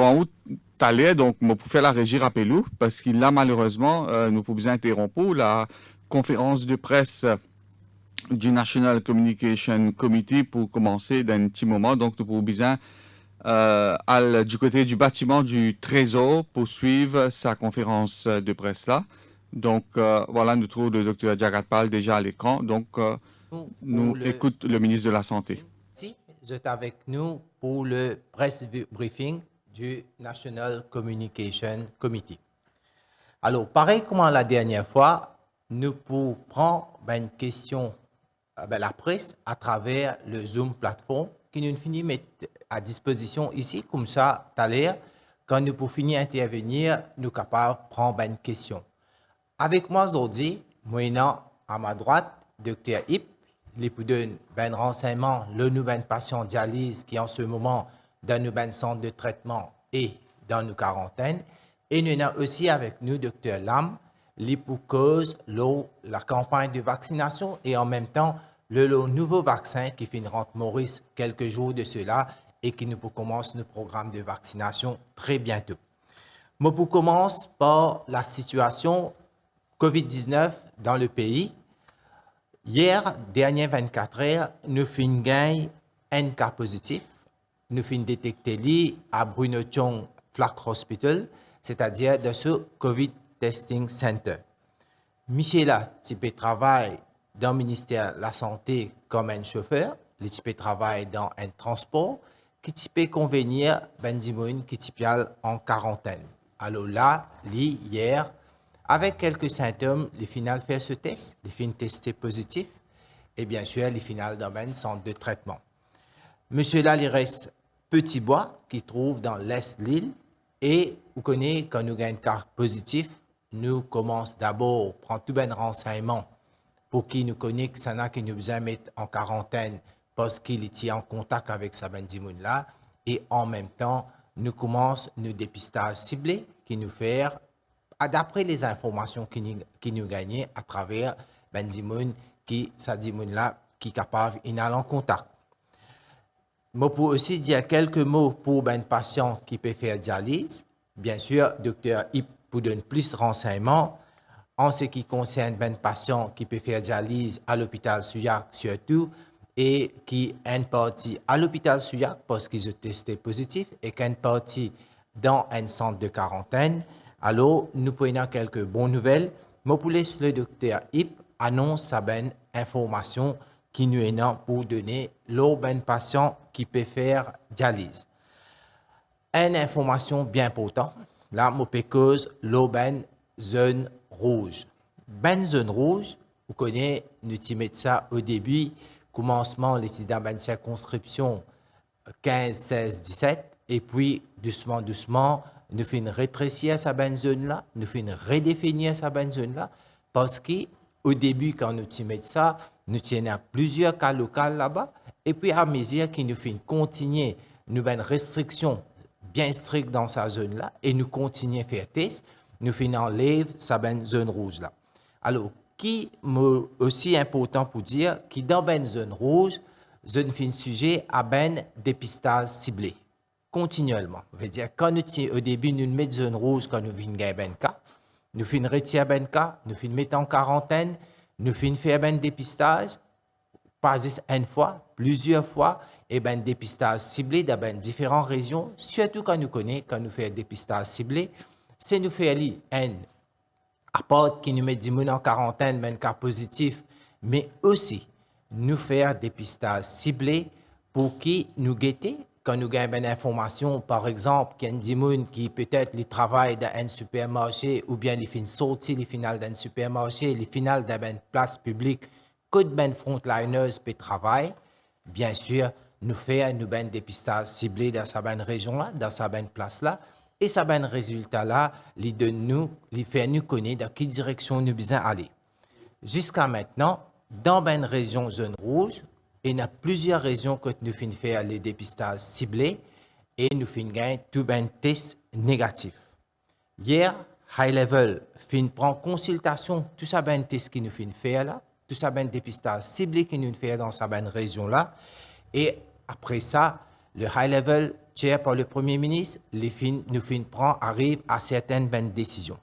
en août, t'allais donc, moi, pour faire la régie rappelou, parce qu'il a malheureusement, nous pouvons interrompre la conférence de presse du National Communication Committee pour commencer d'un petit moment. Donc, nous pouvons bien du côté du bâtiment du Trésor pour suivre sa conférence de presse là. Donc, voilà, nous trouvons le docteur Jagatpal déjà à l'écran. Donc, Pour nous le écoute le press ministre de la Santé. briefing. Vous êtes avec nous pour le press briefing du National Communication Committee. Alors, pareil comme la dernière fois, nous pouvons prendre une question la presse à travers le Zoom plateforme qui nous finit mettre à disposition ici, comme ça, tout à l'heure, quand nous pouvons finir intervenir, nous sommes capables de prendre une question. Avec moi aujourd'hui, moi, à ma droite, Dr. Ip, il peut donner un renseignement, le nouvel patient dialyse qui en ce moment dans nos centre de traitement et dans nos quarantaines. Et nous avons aussi avec nous Dr. Lam, qui cause la campagne de vaccination et en même temps le nouveau vaccin qui finit rentrer Maurice quelques jours de cela et qui nous commence le programme de vaccination très bientôt. Moi, pour commencer par la situation COVID-19 dans le pays. Hier, dernière 24 heures, nous avons gagné un cas positif. Nous avons détecté à Bruno Chong Flack Hospital, c'est-à-dire de ce COVID Testing Center. Michel là, tu peux travailler dans le ministère de la Santé comme un chauffeur, tu peux travailler dans un transport, qui tu peux convenir Benzimoun qui tu en quarantaine. Alors là, hier, avec quelques symptômes, les finales faire ce test, les fins testés positifs, et bien sûr, les finales dans un centre de traitement. Monsieur là, il reste Petit Bois, qui trouve dans l'est de l'île, et vous connaissez, quand nous gagnons un cas positif, nous commençons d'abord à prendre tout un renseignement pour qui nous connaît que ça n'a qui nous besoin mettre en quarantaine parce qu'il est en contact avec sa benzimoun là, et en même temps, nous commençons nos dépistages ciblés qui nous fait d'après les informations qui nous gagnent à travers benzimoun qui sa dimoun là qui est capable d'aller en contact. Je peux aussi dire quelques mots pour un patient qui peut faire dialyse. Bien sûr, docteur Ip pour donner plus de renseignements en ce qui concerne un patient qui peut faire dialyse à l'hôpital Souillac surtout et qui est une partie à l'hôpital Souillac parce qu'ils ont testé positif et qu'une partie dans un centre de quarantaine. Alors, nous prenons quelques bonnes nouvelles. Je peux laisser le docteur Ip annonce sa bonne information qui nous est pour donner l'au ben patient qui peut faire dialyse. Une information bien importante, là, je peux cause l'au ben zone rouge. Ben zone rouge, vous connaissez, nous mettons ça au début, commencement, les ben circonscription 15, 16, 17, et puis doucement, nous faisons rétrécir sa ben zone là, nous faisons redéfinir sa ben zone là, parce qu'au début, quand nous mettons ça, nous tenons plusieurs cas locaux là-bas, et puis à mesure que nous faisons continuer, nous avons une restriction bien stricte dans sa zone là, et nous continuons à faire test, nous faisons enlever sa zone rouge là. Alors, qui est aussi important pour dire que dans une zone rouge, zone fin sujet à un dépistage ciblé, continuellement. Ça veut dire quand nous au début, nous mettons zone rouge quand nous venons gagner un cas, nous faisons retirer un cas, nous faisons mettre en quarantaine, nous faisons faire un dépistage, pas juste une fois, plusieurs fois, et ben dépistage ciblé dans différentes régions, surtout quand nous connaissons, quand nous faisons un dépistage ciblé, c'est nous faire un apport qui nous met 10 en quarantaine, un cas positif, mais aussi nous faire dépistage ciblé pour qui nous guetter quand nous gagnons une information, par exemple, qu'il y a un qui peut-être travaille dans un supermarché ou bien il fait une sortie, les finales d'un supermarché, les finales d'une place publique, que de frontliners peut travailler, bien sûr, nous faire un dépistage ciblé dans sa région-là, dans sa place-là, et ça ben résultat là, il donne nous, il fait nous connaître dans quelle direction nous besoin aller. Jusqu'à maintenant, dans une région zone rouge, il y a plusieurs régions que nous faisons faire les dépistages ciblés et nous faisons gagner tout un test négatif. Hier, High Level fin prend consultation tout ça ben test qui nous faisons faire là, tout ça ben dépistage ciblé qui nous fait dans sa ben région là, et après ça, le high level chair par le Premier ministre, nous arrive à certaines bonnes décisions.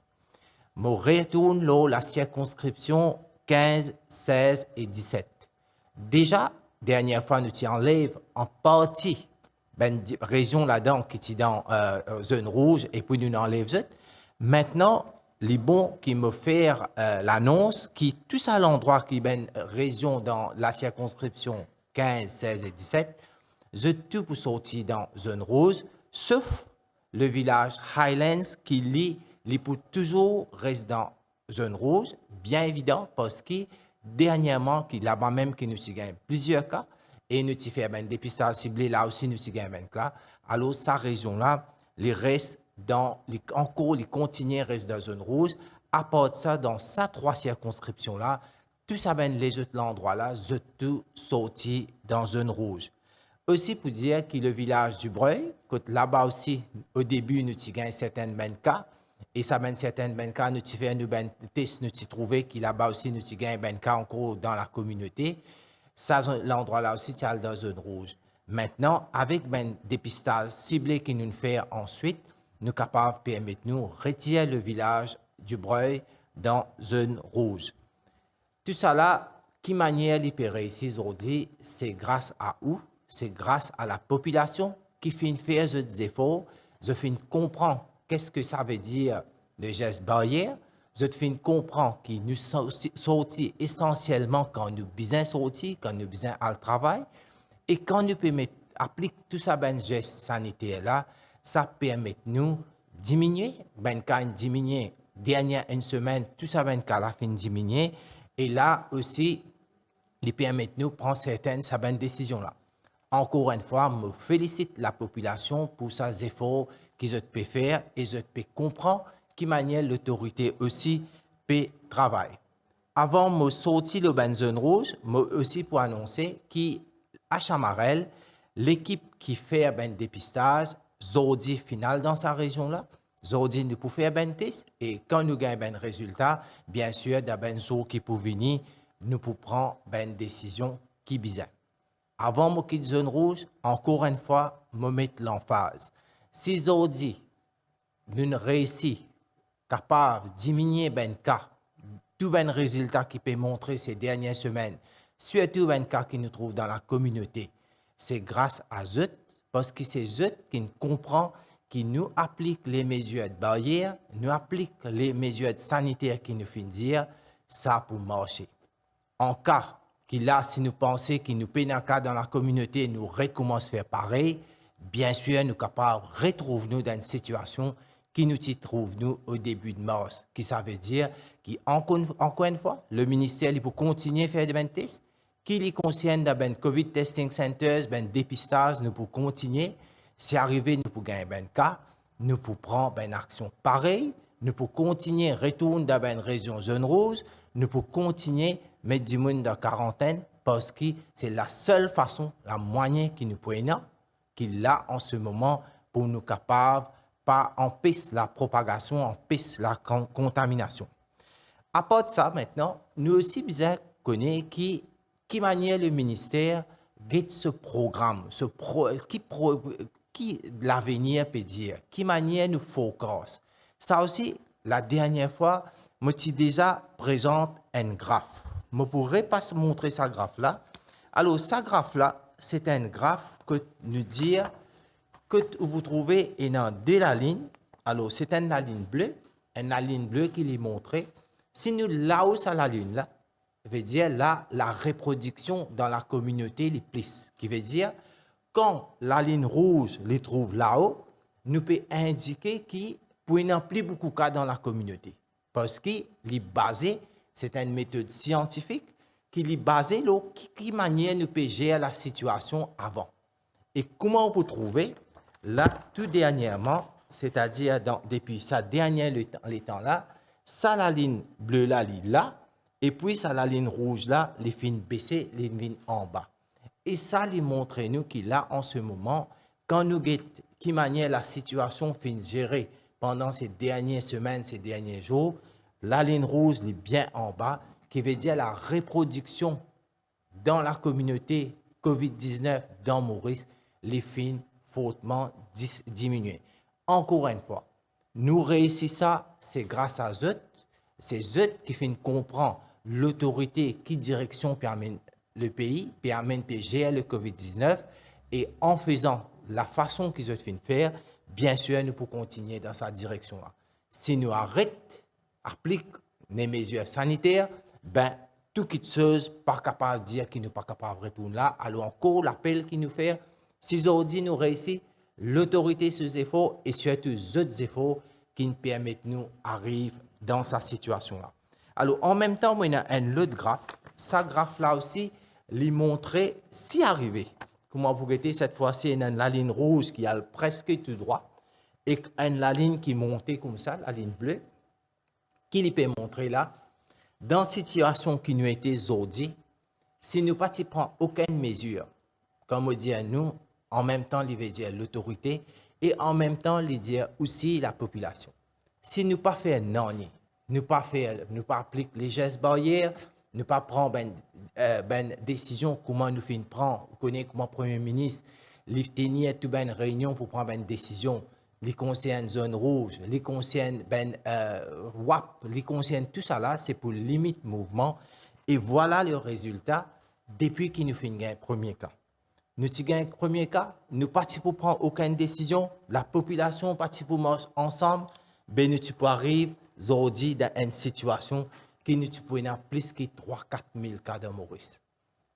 Je retourne là la circonscription 15, 16 et 17. Déjà, dernière fois, nous enlève en partie une région là-dedans qui est dans zone rouge et puis nous enlève zone. Maintenant, les bons qui me font l'annonce qui tout à l'endroit qui est une région dans la circonscription 15, 16 et 17, je tout pour sortir dans zone rouge, sauf le village Highlands qui lui pour toujours reste dans zone rouge, bien évident parce que dernièrement, là-bas même, qui nous gagne plusieurs cas, et nous fait un dépistage ciblé, là aussi nous gagne un cas. Alors, sa région-là, les restes encore, les continuent restent dans zone rouge. À part de ça, dans ces 3 circonscriptions-là, tout ça, les autres endroits-là, je tout sorti dans zone rouge. Aussi pour dire que le village du Breuil, là-bas aussi, au début, nous gagne certains cas, et ça mène certains cas, nous fait un test, nous trouvé qu'il là-bas aussi, nous gagne un cas encore dans la communauté. Ça, l'endroit-là aussi, c'est dans zone rouge. Maintenant, avec un dépistage ciblé qui nous fait ensuite, nous sommes capables de permettre nous retirer le village du Breuil dans zone rouge. Tout ça là, qui manière les réussir aujourd'hui, c'est grâce à où? C'est grâce à la population qui fait faire des efforts, je fais comprendre qu'est-ce que ça veut dire le geste barrière, je fais comprendre que nous sortis essentiellement quand nous besoin sortir, quand nous besoin à le travail, et quand nous appliquer tout ça ben geste sanitaire là, ça permet nous diminuer, ben quand diminuer dernière une semaine, tout ça ben cas la fin diminuer, et là aussi, il permet nous prendre certaines bonnes décisions là. Encore une fois, je félicite la population pour ces efforts qu'ils peuvent faire et je peux comprendre qui manière l'autorité aussi peut travailler. Avant de sortir le zone rouge, je aussi pour annoncer qu'à Chamarel, l'équipe qui fait un dépistage, aujourd'hui final dans sa région-là, aujourd'hui nous pouvons faire un test et quand nous gagnons un résultat, bien sûr, dans un jour qui peut venir, nous pouvons prendre une décision qui est bizarre. Avant de quitter zone rouge, encore une fois, je mets l'emphase. Si aujourd'hui, nous réussissons capable de diminuer les cas, tout les résultats qui peut montrer ces dernières semaines, surtout les cas qui nous trouvent dans la communauté, c'est grâce à eux, parce que c'est eux qui comprennent, qui nous appliquent les mesures de barrière, nous appliquent les mesures sanitaires qui nous font dire, ça pour marcher. En cas là, si nous pensons qu'il nous peine un cas dans la communauté, nous recommençons à faire pareil, bien sûr, nous sommes capables de retrouver nous dans une situation qui nous trouve nous au début de mars. Qui ça veut dire qu'encore une fois, le ministère il peut continuer à faire des tests, qui les concerne dans les COVID testing centers, des dépistages, nous pouvons continuer. Si arrivé, nous pouvons gagner un cas, nous pouvons prendre une action pareille, nous pouvons continuer à retourner dans une région zone rouge, nous pouvons continuer à mettre du monde dans la quarantaine parce que c'est la seule façon, la moyen qui nous prenons, qu'il a en ce moment pour nous capables pas empêcher la propagation, empêcher la contamination. À part de ça, maintenant, nous aussi besoin connaître qui manière le ministère guide ce programme, qui l'avenir peut dire, qui manière nous focus. Ça aussi, la dernière fois, je t'ai déjà présente un graphe. Je ne pourrais pas montrer ce graphe-là. Alors, ce graphe-là, c'est un graphe que nous dit que vous trouvez dans deux lignes. Alors, c'est une ligne bleue qui est montrée. Si nous là-haut à la ligne, là, veut dire là, la reproduction dans la communauté les plus. Qui veut dire, quand la ligne rouge les trouve là-haut, nous peut indiquer qu'il n'y a plus beaucoup de cas dans la communauté. Parce qu'il est basé, c'est une méthode scientifique, qui est basée sur qui manière nous peut gérer la situation avant. Et comment on peut trouver, là, tout dernièrement, c'est-à-dire depuis sa dernière les temps là, ça la ligne bleue là, et puis ça la ligne rouge là, les fins baissées, les fins en bas. Et ça lui montre nous qu'il a en ce moment, quand nous guettons qui manière la situation fin gérée pendant ces dernières semaines, ces derniers jours, la ligne rouge est bien en bas, qui veut dire la reproduction dans la communauté COVID-19 dans Maurice les fins fortement diminué. Encore une fois, nous réussissons ça, c'est grâce à eux. C'est eux qui font comprendre l'autorité qui direction permet le pays, permet de gérer le COVID-19 et en faisant la façon qu'ils ont fait faire, bien sûr, nous pouvons continuer dans cette direction-là. Si nous arrêtons, appliquons les mesures sanitaires, ben, tout qui chose pas capable de dire qu'il n'est pas capable de retourner là, alors encore l'appel qu'il nous fait, si aujourd'hui nous réussissons, l'autorité sur les efforts et surtout les autres efforts qui nous permettent de nous arriver dans cette situation-là. Alors, en même temps, on a un autre graphe. Ce graphe-là aussi, lui montrer si arrivé. Comment vous voyez, cette fois-ci, il y a la ligne rouge qui a presque tout droit et la ligne qui montait comme ça, la ligne bleue, qui lui peut montrer là, dans la situation qui nous a été aujourd'hui, si nous ne prenons aucune mesure, comme on dit à nous, en même temps, il veut dire l'autorité et en même temps, il dit aussi la population. Si nous ne pas faire non, nous pas appliquer les gestes barrières, nous pas prendre ben décision comment nous faisons prendre, connaît comment Premier ministre il tenir toute une réunion pour prendre une décision, les concerne zone rouge, les concerne WAP, les concerne tout ça là, c'est pour limiter le mouvement et voilà le résultat depuis qu'il nous fait un premier cas. Nous avons gagné un premier cas, nous partis pour prendre aucune décision, la population partit pour marcher ensemble, ben nous tu peux arriver aujourd'hui dans une situation qui nous tu peux avoir plus que 3-4 000 cas de Maurice.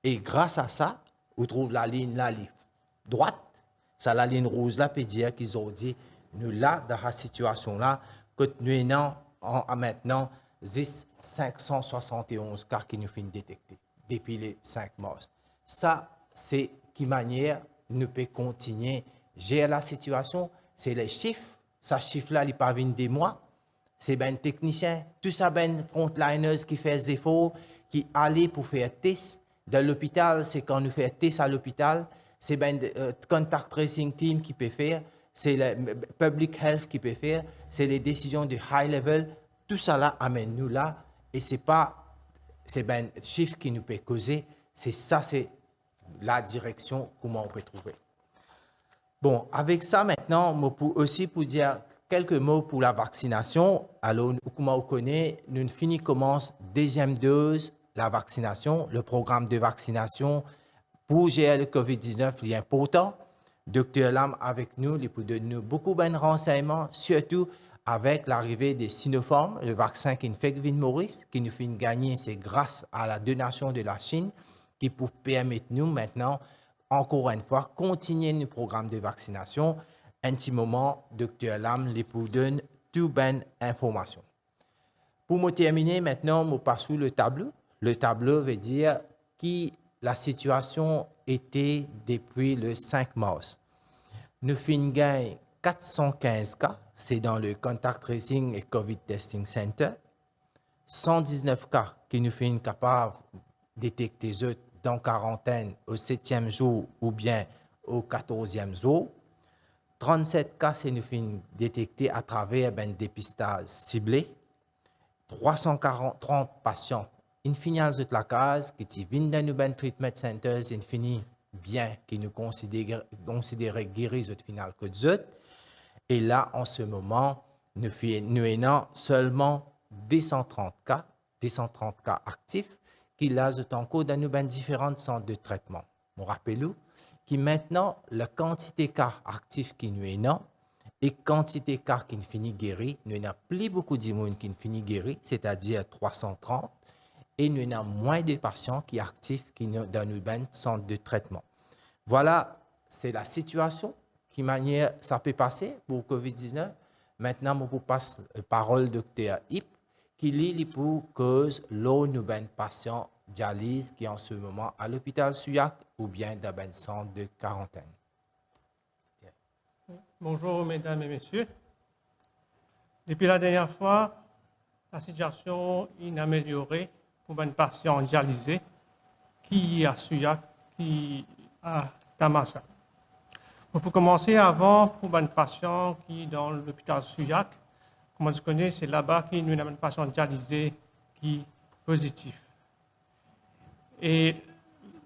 Et grâce à ça, on trouve la ligne là, droite, ça la ligne rouge là peut dire qu'ils ont dit nous là dans cette situation là que nous avons maintenant 571 cas qui nous finissent détecter depuis les 5 mars. Ça c'est qui manière nous peut continuer gérer la situation, c'est les chiffres, ces chiffres-là, ils parviennent des mois, c'est ben technicien, tout ça ben frontliners qui fait des efforts, qui allaient pour faire test. Dans l'hôpital, c'est quand nous faisons test à l'hôpital, c'est ben contact tracing team qui peut faire, c'est le public health qui peut faire, c'est les décisions de high level, tout ça là amène nous là, et c'est ben chiffres qui nous peut causer, c'est ça, c'est la direction, comment on peut trouver. Bon, avec ça maintenant, aussi pour dire quelques mots pour la vaccination. Alors, comment on connaît, nous finissons commence deuxième dose, la vaccination, le programme de vaccination pour gérer le COVID-19, il est important. Docteur Lam avec nous, il peut donner beaucoup de renseignements, surtout avec l'arrivée des Sinopharm, le vaccin qui nous fait Maurice, qui nous fait gagner, c'est grâce à la donation de la Chine, qui pour permettre nous maintenant, encore une fois, continuer le programme de vaccination. Un petit moment, Dr. Lam les pour donner toute bonne information. Pour me terminer, maintenant, je passe sur le tableau. Le tableau veut dire qui la situation était depuis le 5 mars. Nous finissons 415 cas, c'est dans le Contact Tracing et COVID Testing Center. 119 cas qui nous finissent capables de détecter eux dans quarantaine au 7e jour ou bien au 14e jour. 37 cas, c'est nous finissons détectés à travers un dépistage ciblé. 330 patients, ils finissent de la case, qui viennent dans nos treatment centers, ils finissent bien, qui nous considèrent guéris au final que d'autres. Et là, en ce moment, nous avons seulement 230 cas actifs qui là sont en cours dans nos différents centres de traitement. On rappelle que maintenant, la quantité de cas actifs qui nous est et quantité de cas qui finit guéri, nous n'avons plus beaucoup de monde qui finit guéri, c'est-à-dire 330, et nous avons moins de patients qui sont actifs qui dans nos centres de traitement. Voilà, c'est la situation, qui manière ça peut passer pour COVID-19. Maintenant, je vous passe la parole du Dr. Ip, qui lit pour cause l'eau nous patients dialyse qui est en ce moment à l'hôpital Suyac ou bien dans un centre de quarantaine. Bonjour mesdames et messieurs. Depuis la dernière fois, la situation est améliorée pour un patient dialysé qui est à Suyac, qui est à Tamasa. Pour commencer, avant, pour un patient qui est dans l'hôpital Suyac, comme je connais, c'est là-bas qu'il y a un patient dialysé qui est positif. Et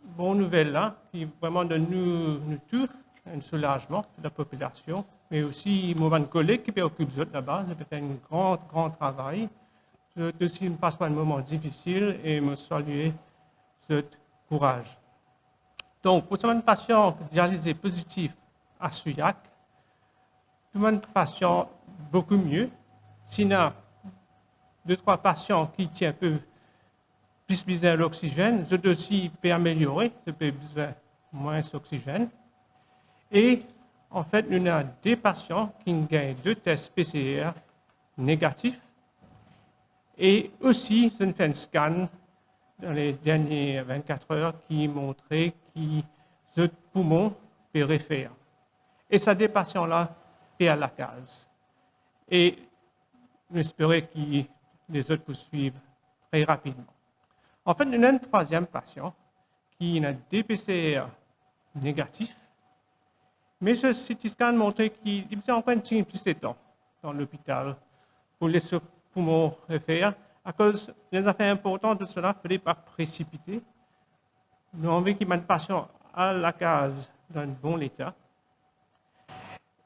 bonne nouvelle là, qui vraiment de nous tous, un soulagement de la population, mais aussi mon collègue qui s'occupe de là-bas, je fait un grand travail. Je aussi passe par un moment difficile et me saluer ce courage. Donc, pour ce patient dialysé positif à Souillac, tout le patient beaucoup mieux. S'il y a 2-3 patients qui tiennent un peu plus besoin d'oxygène, je dois aussi peut améliorer, je peux besoin moins d'oxygène. Et en fait, nous avons des patients qui ont 2 tests PCR négatifs. Et aussi, je fais un scan dans les dernières 24 heures qui montrait que le poumon peut refaire. Et ça, des patients-là, peut à la case. Et j'espère que les autres poursuivent très rapidement. En fait, nous avons un 3e patient qui a des PCR négatifs, mais ce CT scan montrait qu'il faisait encore un petit plus de temps dans l'hôpital pour laisser le poumon refaire. À cause des affaires importantes de cela, il ne fallait pas précipiter. Nous avons vu qu'il y a un patient à la case dans un bon état.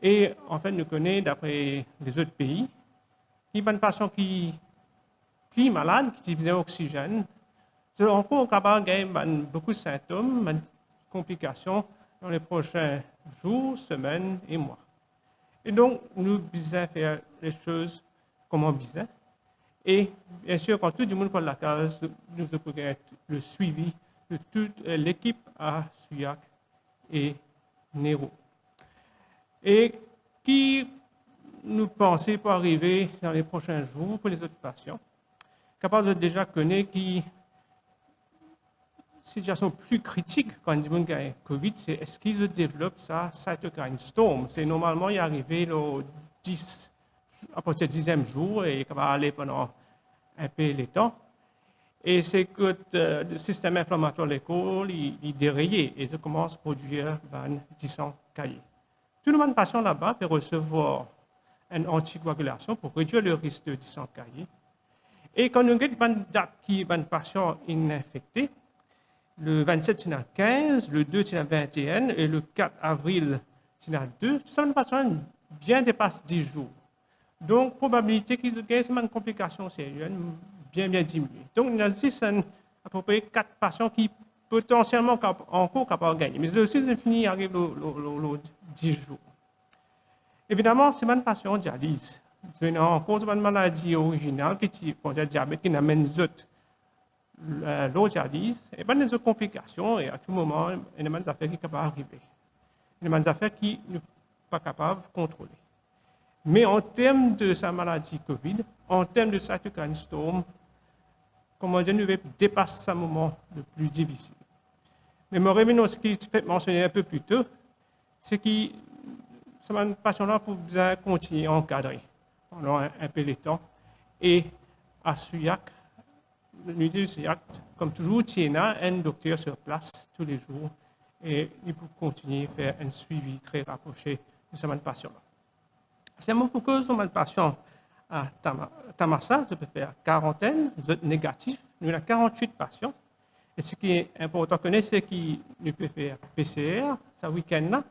Et en fait, nous connaissons, d'après les autres pays, qu'il y a un patient qui est malade, qui a besoin d'oxygène. C'est encore capable d'avoir beaucoup de symptômes, de complications dans les prochains jours, semaines et mois. Et donc, nous devons faire les choses comme on besoin. Et bien sûr, quand tout le monde prend la case, nous avons le suivi de toute l'équipe à Souillac et Nero. Et qui nous pensons pour arriver dans les prochains jours pour les autres patients, capable de déjà connaître qui situation plus critique quand il y a Covid, c'est est-ce qu'ils développent ça cytokine storm. C'est normalement y arrivé le 10, à partir du 10e jour et ça va aller pendant un peu de temps. Et c'est que le système inflammatoire de l'école est dérayé et ça commence à produire 10 cahiers. Tout le monde patient là-bas peut recevoir une anticoagulation pour réduire le risque de 10 cahiers. Et quand nous avons une date qui est un patient infecté, le 27, c'est à 15, le 2, c'est à 21, et le 4 avril, c'est à 2. Tout ça, les patients bien dépassent 10 jours. Donc, probabilité qu'ils aient une complication sérieuse bien diminuée. Donc, il y a à peu près 4 patients qui potentiellement encore capables de gagner. Mais aussi, c'est fini, arrive le 10 jours. Évidemment, c'est un patient dialyse. C'est encore une maladie originale qui est le diabète qui amène les autres. L'eau dialyse, et bien des complications, et à tout moment, il y a des affaires qui peuvent arriver. Il y a des affaires qui ne sont pas capables de contrôler. Mais en termes de sa maladie COVID, en termes de cytokine storm, comment dire, nous dépasse ce moment le plus difficile. Mais mon revenons, ce qui est mentionné un peu plus tôt, c'est que ce patient-là pour bien continuer à encadrer pendant un peu de temps. Et à Souillac, l'unité de Souillac, comme toujours, il y a un docteur sur place tous les jours et il peut continuer à faire un suivi très rapproché de ce patient-là. C'est mon pourquoi ce patient à Tamassa, je peux faire quarantaine, vous êtes négatif, nous avons 48 patients. Et ce qui est important à connaître, c'est qu'il peut faire PCR, ce week-end-là,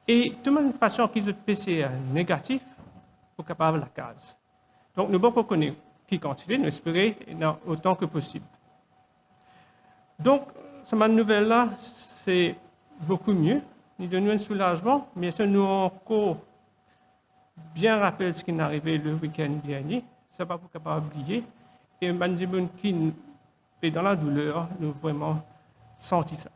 et tout le monde patient qui est PCR négatif, pour capable la case. Donc, nous devons connaître qui quantité, nous espérons autant que possible. Donc, cette nouvelle-là, c'est beaucoup mieux. Nous donnons un soulagement, mais ça nous encore bien rappelle ce qui est arrivé le week-end dernier. Ça va pas capable d'oublier. Et Mandibun qui est dans la douleur, nous avons vraiment senti ça.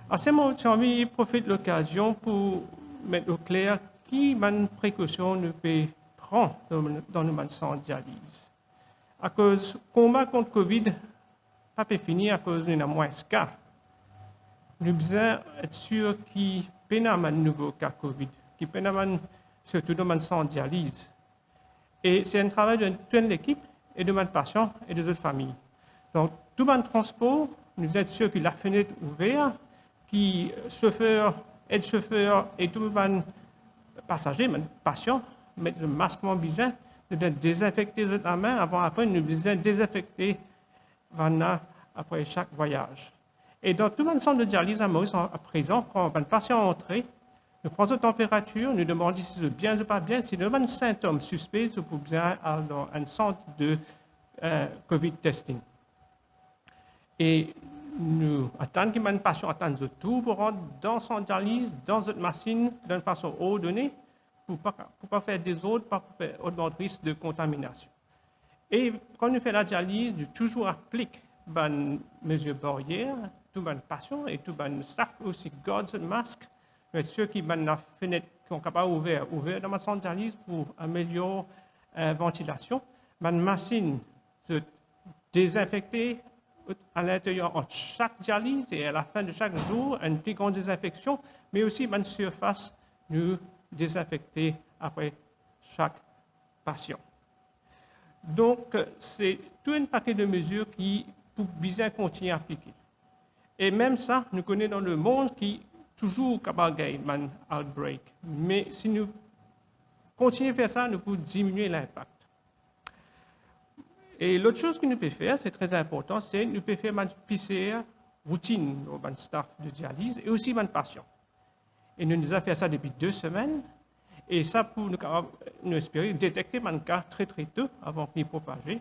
À ce moment, j'ai envie de profiter de l'occasion pour mettre au clair qui man précaution nous peut prendre dans nos centres de dialyse. À cause du combat contre Covid, pas fini à cause d'une moins de cas. Nous devons être sûrs qu'il n'y a pas de nouveaux cas Covid, qu'il n'y a pas surtout dans le centre de dialyse. Et c'est un travail de toute l'équipe et de mes patients et des autres familles. Donc, tout le transport, nous devons être sûrs que la fenêtre est ouverte, que chauffeur, aide-chauffeur et tout le monde passager, mes patients, mettre le masque en besoin, de désinfecter la main avant, après, nous devons désinfecter après chaque voyage. Et dans tout le centre de dialyse à Maurice, à présent, quand un patient est entré, nous prenons sa température, nous demandons si c'est bien ou pas bien. Si nous avons un symptôme suspect, nous pouvons bien aller dans un centre de COVID testing. Et nous attendons que le patient attende tout pour rentrer dans son dialyse, dans cette machine, d'une façon ordonnée, pour ne pas faire des autres, pas pour faire autant de risque de contamination. Et quand nous faisons la dialyse, nous toujours appliquons les mesures barrières, tous les patients et tous les staff aussi gardent le masque. Mais ceux qui ont la fenêtre qui sont capables d'ouvrir dans ma centre de dialyse pour améliorer la ventilation. Ma machine se désinfecter à l'intérieur de chaque dialyse et à la fin de chaque jour, une plus grande désinfection, mais aussi ma surface nous désinfecter après chaque patient. Donc, c'est tout un paquet de mesures qui pour bien continuer à appliquer. Et même ça, nous connaissons dans le monde qui toujours capable de gagner un outbreak. Mais si nous continuons à faire ça, nous pouvons diminuer l'impact. Et l'autre chose que nous pouvons faire, c'est très important, c'est nous pouvons faire une PCR routine dans le staff de dialyse et aussi dans patient. Et nous avons fait ça depuis 2 semaines. Et ça pour nous espérer détecter les cas très tôt avant qu'ils propagent.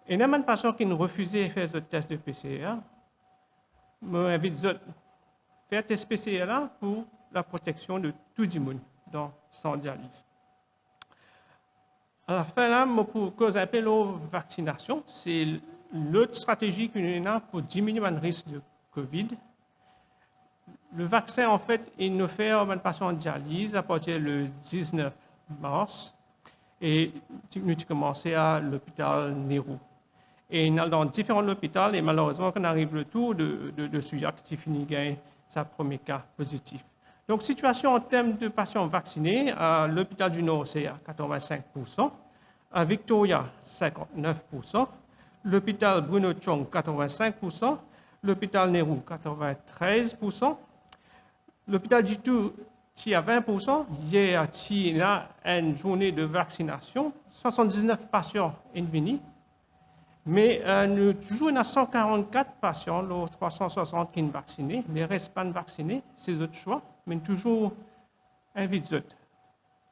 Et même les patients qui nous refusaient de faire ce test de PCR, je m'invite à faire test PCR là pour la protection de tout le monde dans son dialyse. À la fin, là, pour causer un peu la vaccination, c'est l'autre stratégie que nous avons pour diminuer le risque de COVID. Le vaccin, en fait, il nous fait un patient en dialyse à partir du 19 mars et nous avons commencé à l'hôpital Nehru. Et dans différents hôpitaux, et malheureusement, quand on arrive le tour de Souillac, qui finit gagner sa premier cas positif. Donc, situation en termes de patients vaccinés, à l'hôpital du Nord, c'est à 85%, à Victoria, 59%, l'hôpital Bruno Chong, 85%, l'hôpital Nehru, 93%, l'hôpital du Tout, qui a 20%, hier, il a une journée de vaccination, 79 patients sont venus, mais nous toujours 144 patients, les 360 qui sont vaccinés, les restes pas vaccinés, c'est notre choix, mais toujours invite à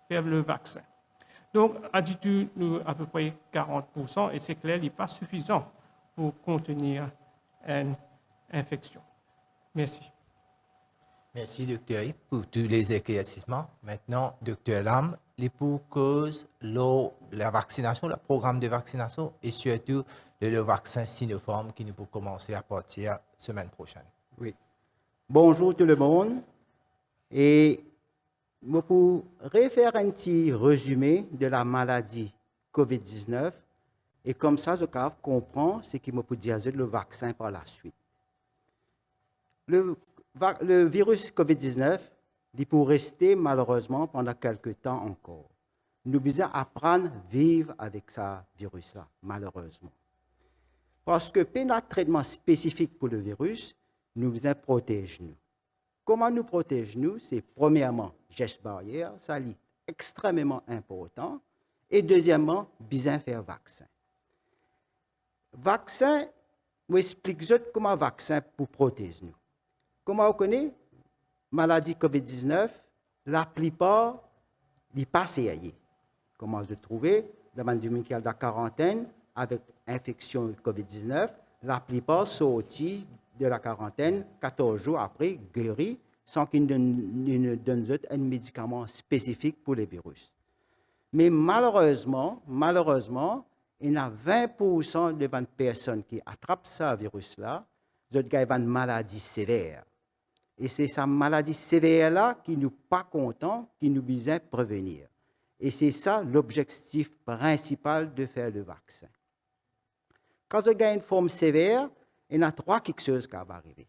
faire le vaccin. Donc, attitude, nous à peu près 40%, et c'est clair, il n'est pas suffisant pour contenir une infection. Merci. Merci, Dr. Yip, pour tous les éclaircissements. Maintenant, Dr. Lam, les pour cause la vaccination, le programme de vaccination et surtout le vaccin Sinopharm qui nous peut commencer à partir de la semaine prochaine. Oui. Bonjour tout le monde. Et pour refaire un petit résumé de la maladie COVID-19, et comme ça, je comprends ce qui me peut dire le vaccin par la suite. Le virus COVID-19, il peut rester malheureusement pendant quelques temps encore. Nous devons apprendre à vivre avec ce virus-là, malheureusement. Parce que pour notre traitement spécifique pour le virus, nous devons protéger nous. Comment nous protéger-nous? C'est premièrement, gestes barrières, ça est extrêmement important. Et deuxièmement, bien faire vaccin. Vaccin, je vous explique comment vaccin pour protéger nous. Comment on connaît maladie COVID-19? La plupart, ils passent sérieux. Comment je trouver? Le monde qui a la quarantaine avec infection COVID-19, la plupart sortis de la quarantaine 14 jours après, guéris, sans qu'ils ne donnent un médicament spécifique pour les virus. Mais malheureusement, il y a 20% de personnes qui attrapent ce virus-là, ils ont une maladie sévère. Et c'est cette maladie sévère-là qui nous pas content, qui nous besoin prévenir. Et c'est ça l'objectif principal de faire le vaccin. Quand on a une forme sévère, il y a 3 choses qui vont arriver.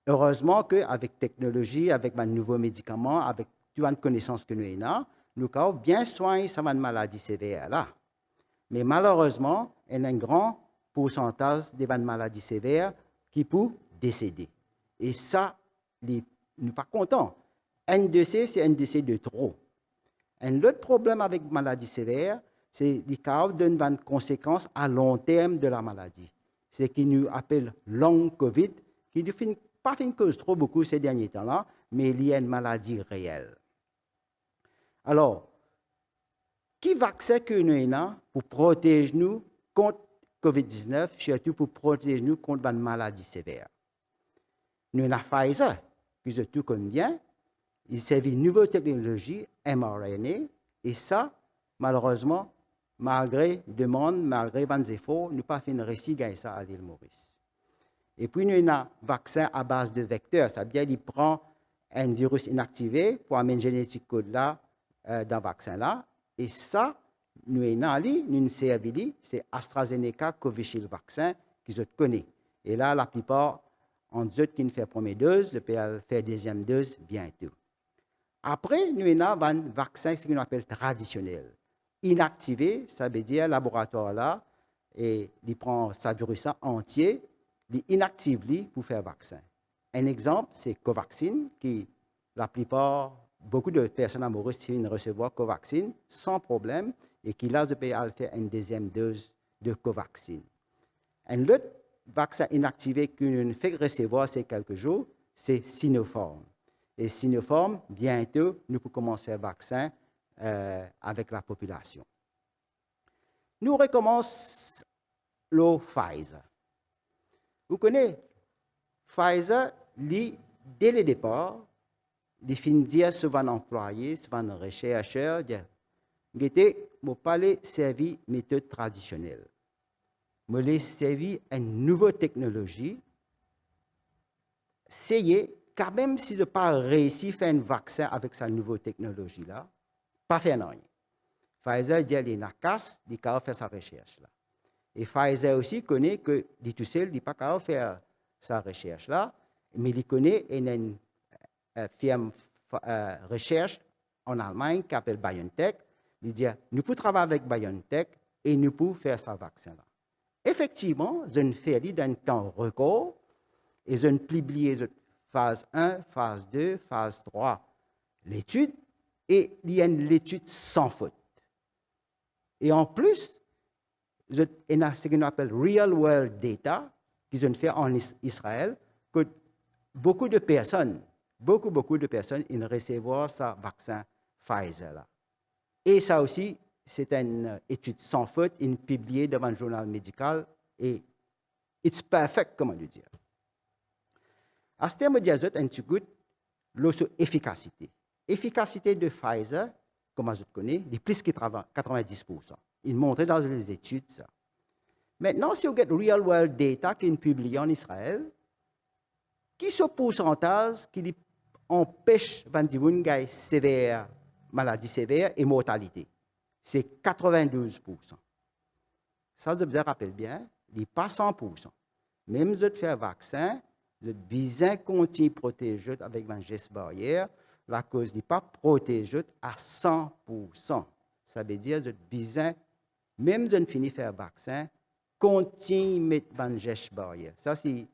Heureusement qu'avec la technologie, avec les nouveaux médicaments, avec toutes les connaissances que nous avons, nous pouvons bien soigner cette maladie sévère-là. Mais malheureusement, il y a un grand pourcentage de maladies sévères qui peuvent décéder. Et ça, nous ne sommes pas contents. Un décès, c'est un décès de trop. Un autre problème avec la maladie sévère, c'est qu'il y a des conséquences à long terme de la maladie. C'est ce qu'on nous appelle long COVID, qui ne fait pas fait une cause trop beaucoup ces derniers temps-là, mais il y a une maladie réelle. Alors, qui vaccin que nous avons pour protéger nous contre COVID-19, surtout pour protéger nous contre une maladie sévère? Nous avons Pfizer, que je tout connais bien. Il servait une nouvelle technologie, mRNA, et ça, malheureusement, malgré demande, malgré van efforts, nous n'avons pas fait une récit de ça à l'île Maurice. Et puis, nous avons un vaccin à base de vecteurs, ça veut dire qu'il prend un virus inactivé pour amener une génétique code là dans le vaccin là, et ça, nous avons une servi, c'est AstraZeneca Covishield vaccin que je connais. Et là, la plupart, on dit qui ne fait première dose, le PL fait deuxième dose bientôt. Après, nous avons un vaccin ce qu'on appelle traditionnel. Inactivé, ça veut dire le laboratoire là, et il prend sa virus entier, il inactive pour faire vaccin. Un exemple, c'est Covaxin, qui la plupart, beaucoup de personnes à Maurice viennent recevoir Covaxin sans problème, et qui là, le PL fait une deuxième dose de Covaxin. Un autre vaccin inactivé que nous fait recevoir ces quelques jours, c'est Sinopharm. Et Sinopharm, bientôt, nous pouvons commencer à faire vaccin avec la population. Nous recommençons le Pfizer. Vous connaissez, Pfizer, dès le départ, il finit dire souvent employé, souvent chercheur, il était, pour parler servi méthode traditionnelle. Me les servi une nouvelle technologie, c'est quand même si je n'ai pas réussi à faire un vaccin avec cette nouvelle technologie-là, pas faire rien. Pfizer dit qu'il n'a qu'à faire sa recherche-là. Et Pfizer aussi connaît que, dit tout seul, il n'a pas qu'à faire sa recherche-là, mais il connaît une firme recherche en Allemagne qui s'appelle BioNTech. Il dit, nous pouvons travailler avec BioNTech et nous pouvons faire ce vaccin-là. Effectivement, je ne fais pas d'un temps record et je ne publie phase 1, phase 2, phase 3 l'étude et il y a une étude sans faute. Et en plus, il y a ce qu'on appelle Real World Data qui je fais en Israël que beaucoup de personnes, beaucoup de personnes, ils reçoivent ce vaccin Pfizer-là. Et ça aussi, c'est une étude sans faute, une publiée dans un journal médical et it's perfect, comment le dire. À ce terme, il y a un petit goût, l'efficacité. L'efficacité de Pfizer, comme je connais, est plus que 90%. Il montre dans les études ça. Maintenant, si vous avez Real World Data qui est publié en Israël, qui est ce pourcentage qui empêche de sévère, maladie sévère et mortalité? C'est 92%. Ça, je vous rappelle bien, il n'est pas 100%. Même si vous faites un vaccin, vous êtes bien continuer à protéger avec un geste barrière, la cause n'est pas protégée à 100%. Ça veut dire que vous êtes bien, même si vous finissez de faire un vaccin, continuez à mettre un geste barrière. Ça, c'est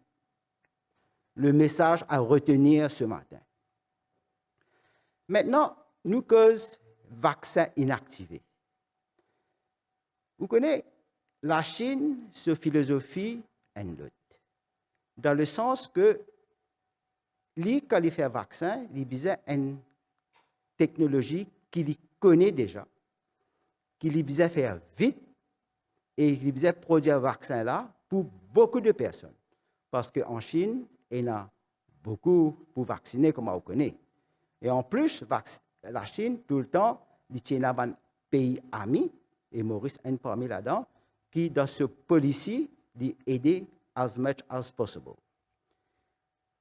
le message à retenir ce matin. Maintenant, nous cause vaccin inactivé. Vous connaissez, la Chine, sa philosophie est une autre. Dans le sens que, quand il fait un vaccin, il a une technologie qu'il connaît déjà, qu'il a faire vite, et il a produit un vaccin là pour beaucoup de personnes. Parce qu'en Chine, il y a beaucoup pour vacciner, comme on connaît. Et en plus, la Chine, tout le temps, il tient un pays ami, et Maurice est parmi là-dedans, qui, dans ce policy, aide as much as possible.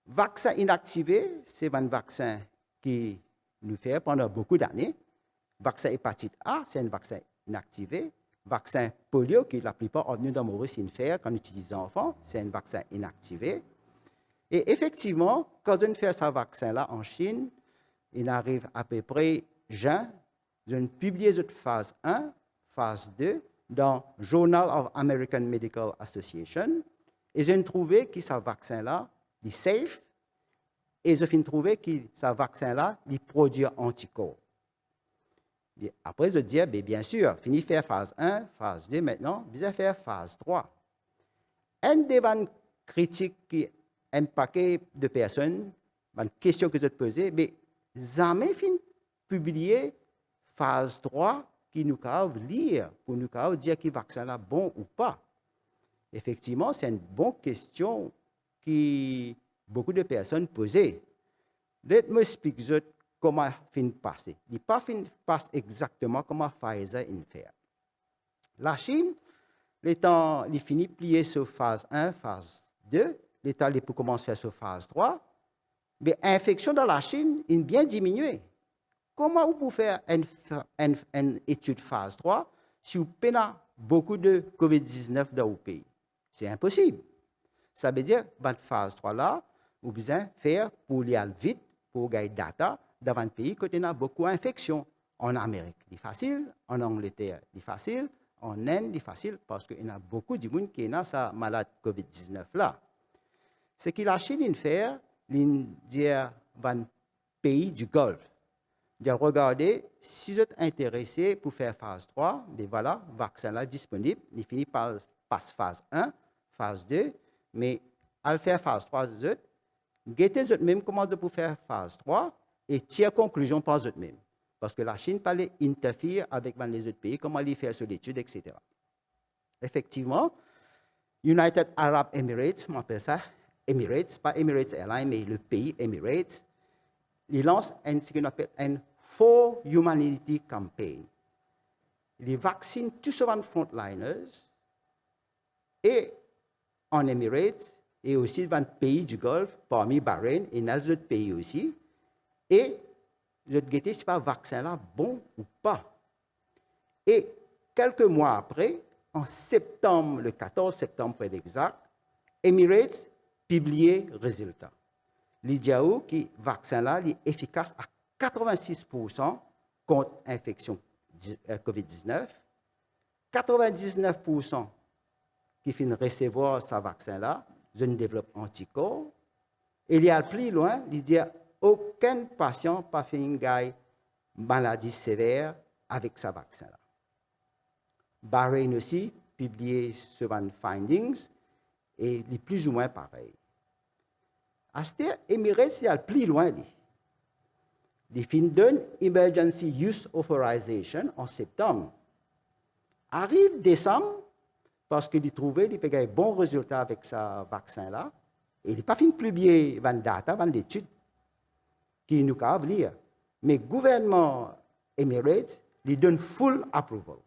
Vaccin inactivé, c'est un vaccin qui nous fait pendant beaucoup d'années. Vaccin hépatite A, c'est un vaccin inactivé. Vaccin polio, qui la plupart ont venu dans Maurice faire quand on utilise les enfants, c'est un vaccin inactivé. Et effectivement, quand on fait ce vaccin-là en Chine, il arrive à peu près juin, on publie cette phase 1, phase 2, dans Journal of American Medical Association, et j'ai trouvé que ce vaccin-là est safe, et j'ai trouvé que ce vaccin-là produit anticorps. Après, je dis, bien sûr, fini de faire phase 1, phase 2, maintenant, bien faire phase 3. Un des critiques qui un paquet de personnes, une question que je te posais, mais jamais fin publier phase 3 qui nous peuvent lire pour nous dire que le vaccin est bon ou pas. Effectivement, c'est une bonne question que beaucoup de personnes posaient. Laisse-moi expliquer comment fin passer. Il pas fin passe exactement comment Pfizer fait. La Chine, l'étant il finit plier sur phase 1, phase 2, l'état il peut commencer à faire sur phase 3, mais l'infection dans la Chine est bien diminuée. Comment vous pouvez faire une étude phase 3 si vous avez beaucoup de COVID-19 dans le pays? C'est impossible. Ça veut dire que dans phase 3 là, vous avez besoin de faire pour aller vite, pour gagner data dans un pays où il y a beaucoup d'infections. En Amérique, c'est facile. En Angleterre, c'est facile. En Inde, c'est facile parce qu'il y a beaucoup de gens qui ont sa malade COVID-19 là. Ce que la Chine fait, c'est dans le pays du Golfe. De regarder si vous êtes intéressé pour faire phase 3, mais voilà, le vaccin là disponible. Il finit par passer phase 1, phase 2, mais à faire phase 3, guettez eux-mêmes comment vous faire phase 3 et tirer conclusion par eux-mêmes. Parce que la Chine parlait interfère avec les autres pays, comment ils font sur l'étude, etc. Effectivement, United Arab Emirates, on appelle ça Emirates, pas Emirates Airlines, mais le pays Emirates, il lance ce qu'on appelle un For Humanity Campaign. Il vaccine tous ceux qui frontliners et en Emirates et aussi dans les pays du Golfe, parmi Bahreïn et dans les autres pays aussi. Et je te guette si ce vaccin là bon ou pas. Et quelques mois après, en septembre, le 14 septembre pour être exact, Emirates publiait le résultat. Il dit que le vaccin là est efficace à 86% contre l'infection COVID-19, 99% qui finissent recevoir ce vaccin-là, je ne développe anticorps. Et il y a plus loin, il dit aucun patient n'a fait une maladie sévère avec ce vaccin-là. Bahreïn aussi publié sur les findings et il est plus ou moins pareil. À ce stade, Emirates est plus loin. Il fin donne Emergency Use Authorization en septembre. Arrive décembre, parce qu'il trouvait qu'il avait un bon résultat avec ce vaccin-là, et il n'a pas fini de publier les data, les études qui nous peuvent lire. Mais le gouvernement Emirates lui donne full approval.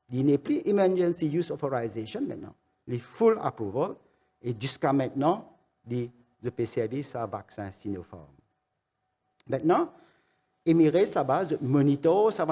Il n'est plus Emergency Use Authorization maintenant. Il est full approval, et jusqu'à maintenant, il peut servir ce vaccin Sinopharm. Maintenant, Emirates là-bas monitor ces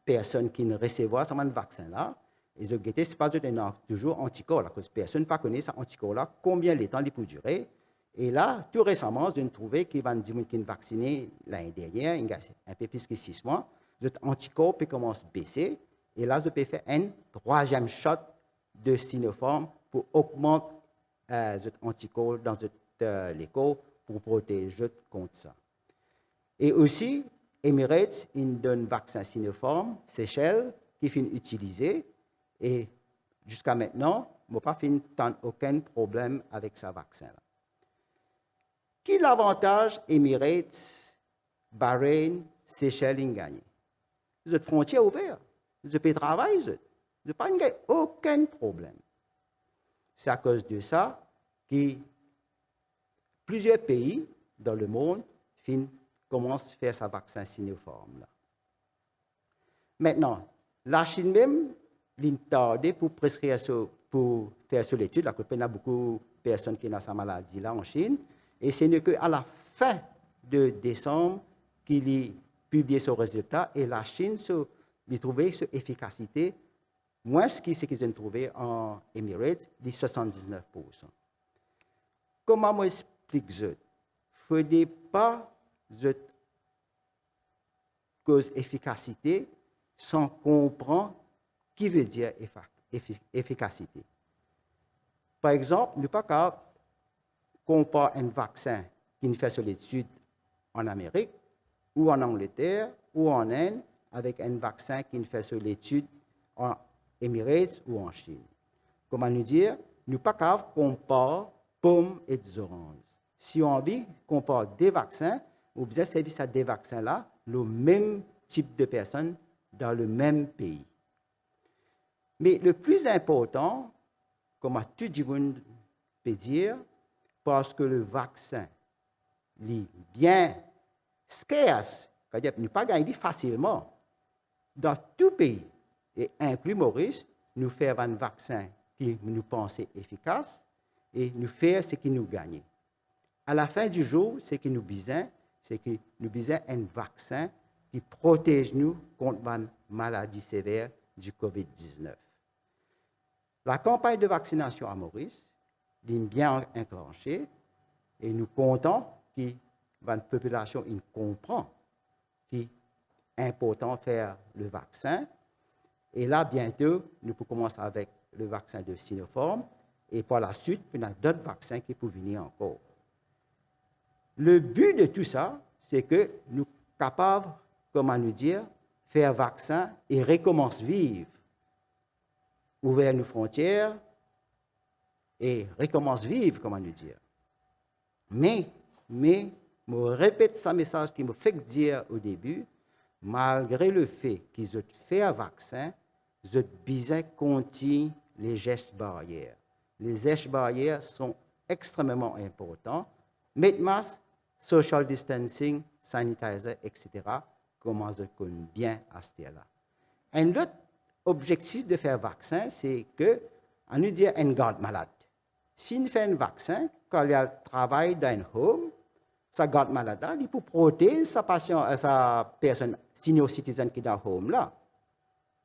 personnes qui ne reçoivent pas ce vaccin-là. Et je guette, c'est pas toujours anticorps, là, parce que personne ne connaît cet anticorps-là, combien de temps il peut durer. Et là, tout récemment, je trouvé qu'il y a des gens qui sont vaccinés l'année dernière, il y a un peu plus que 6 mois. Les anticorps peuvent commencer à baisser. Et là, je peux faire un troisième shot de Sinopharm pour augmenter les anticorps dans l'écho pour protéger contre ça. Et aussi, Emirates, il donne vaccin Sinopharm, Seychelles, qui finit utilisé. Et jusqu'à maintenant, je n'ai pas fini aucun problème avec ce vaccin-là. Quel est l'avantage Emirates, Bahreïn, Seychelles ont gagné? Vous êtes frontières ouvertes. Vous pouvez travailler. Vous n'avez pas aucun problème. C'est à cause de ça que plusieurs pays dans le monde commencent à faire ce vaccin Sinopharm. Maintenant, la Chine même, il tardé pour prescrire pour faire sur l'étude. Il y a beaucoup de personnes qui ont cette maladie-là en Chine. Et ce n'est qu'à la fin de décembre qu'il a publié son résultat. Et la Chine a trouvé son efficacité, moins ce qu'ils ont trouvé en Emirates, de 79%. Comment m'explique ça? Il ne faudrait pas cause efficacité sans comprendre qui veut dire efficacité. Par exemple, nous ne pouvons pas comparer un vaccin qui fait sur l'étude en Amérique ou en Angleterre ou en Inde avec un vaccin qui fait sur l'étude en Emirates ou en Chine. Comment nous dire, nous ne pouvons pas comparer pommes et des oranges. Si on a envie qu'on parle des vaccins, on besoin de servir à des vaccins-là, le même type de personnes dans le même pays. Mais le plus important, comme tout le monde peut dire, parce que le vaccin est bien scarce, c'est-à-dire ne pas gagner facilement dans tout pays, et inclus Maurice, nous faire un vaccin qui nous pensons efficace et nous faire ce qui nous gagne. À la fin du jour, ce qui nous besoin, c'est que nous besoin un vaccin qui protège nous contre une maladie sévère du COVID-19. La campagne de vaccination à Maurice est bien enclenchée et nous comptons que la population comprend qu'il est important de faire le vaccin. Et là, bientôt, nous pouvons commencer avec le vaccin de Sinopharm et par la suite, il y a d'autres vaccins qui peuvent venir encore. Le but de tout ça, c'est que nous sommes capables, comment nous dire, faire vaccin et recommencer vivre. Ouvrir nos frontières et recommencer vivre, comment nous dire. Mais, je répète ce message qui me fait dire au début, malgré le fait qu'ils ont fait un vaccin, ils ont besoin de continuer les gestes barrières. Les gestes barrières sont extrêmement importants. Mettre masque, social distancing, sanitizer, etc., comment je connais bien à ce là. Un autre objectif de faire vaccin, c'est que, on nous dit un garde malade. Si on fait un vaccin, quand il y a travail dans un home, sa garde malade, il peut protéger sa personne senior citizen qui est dans le home là.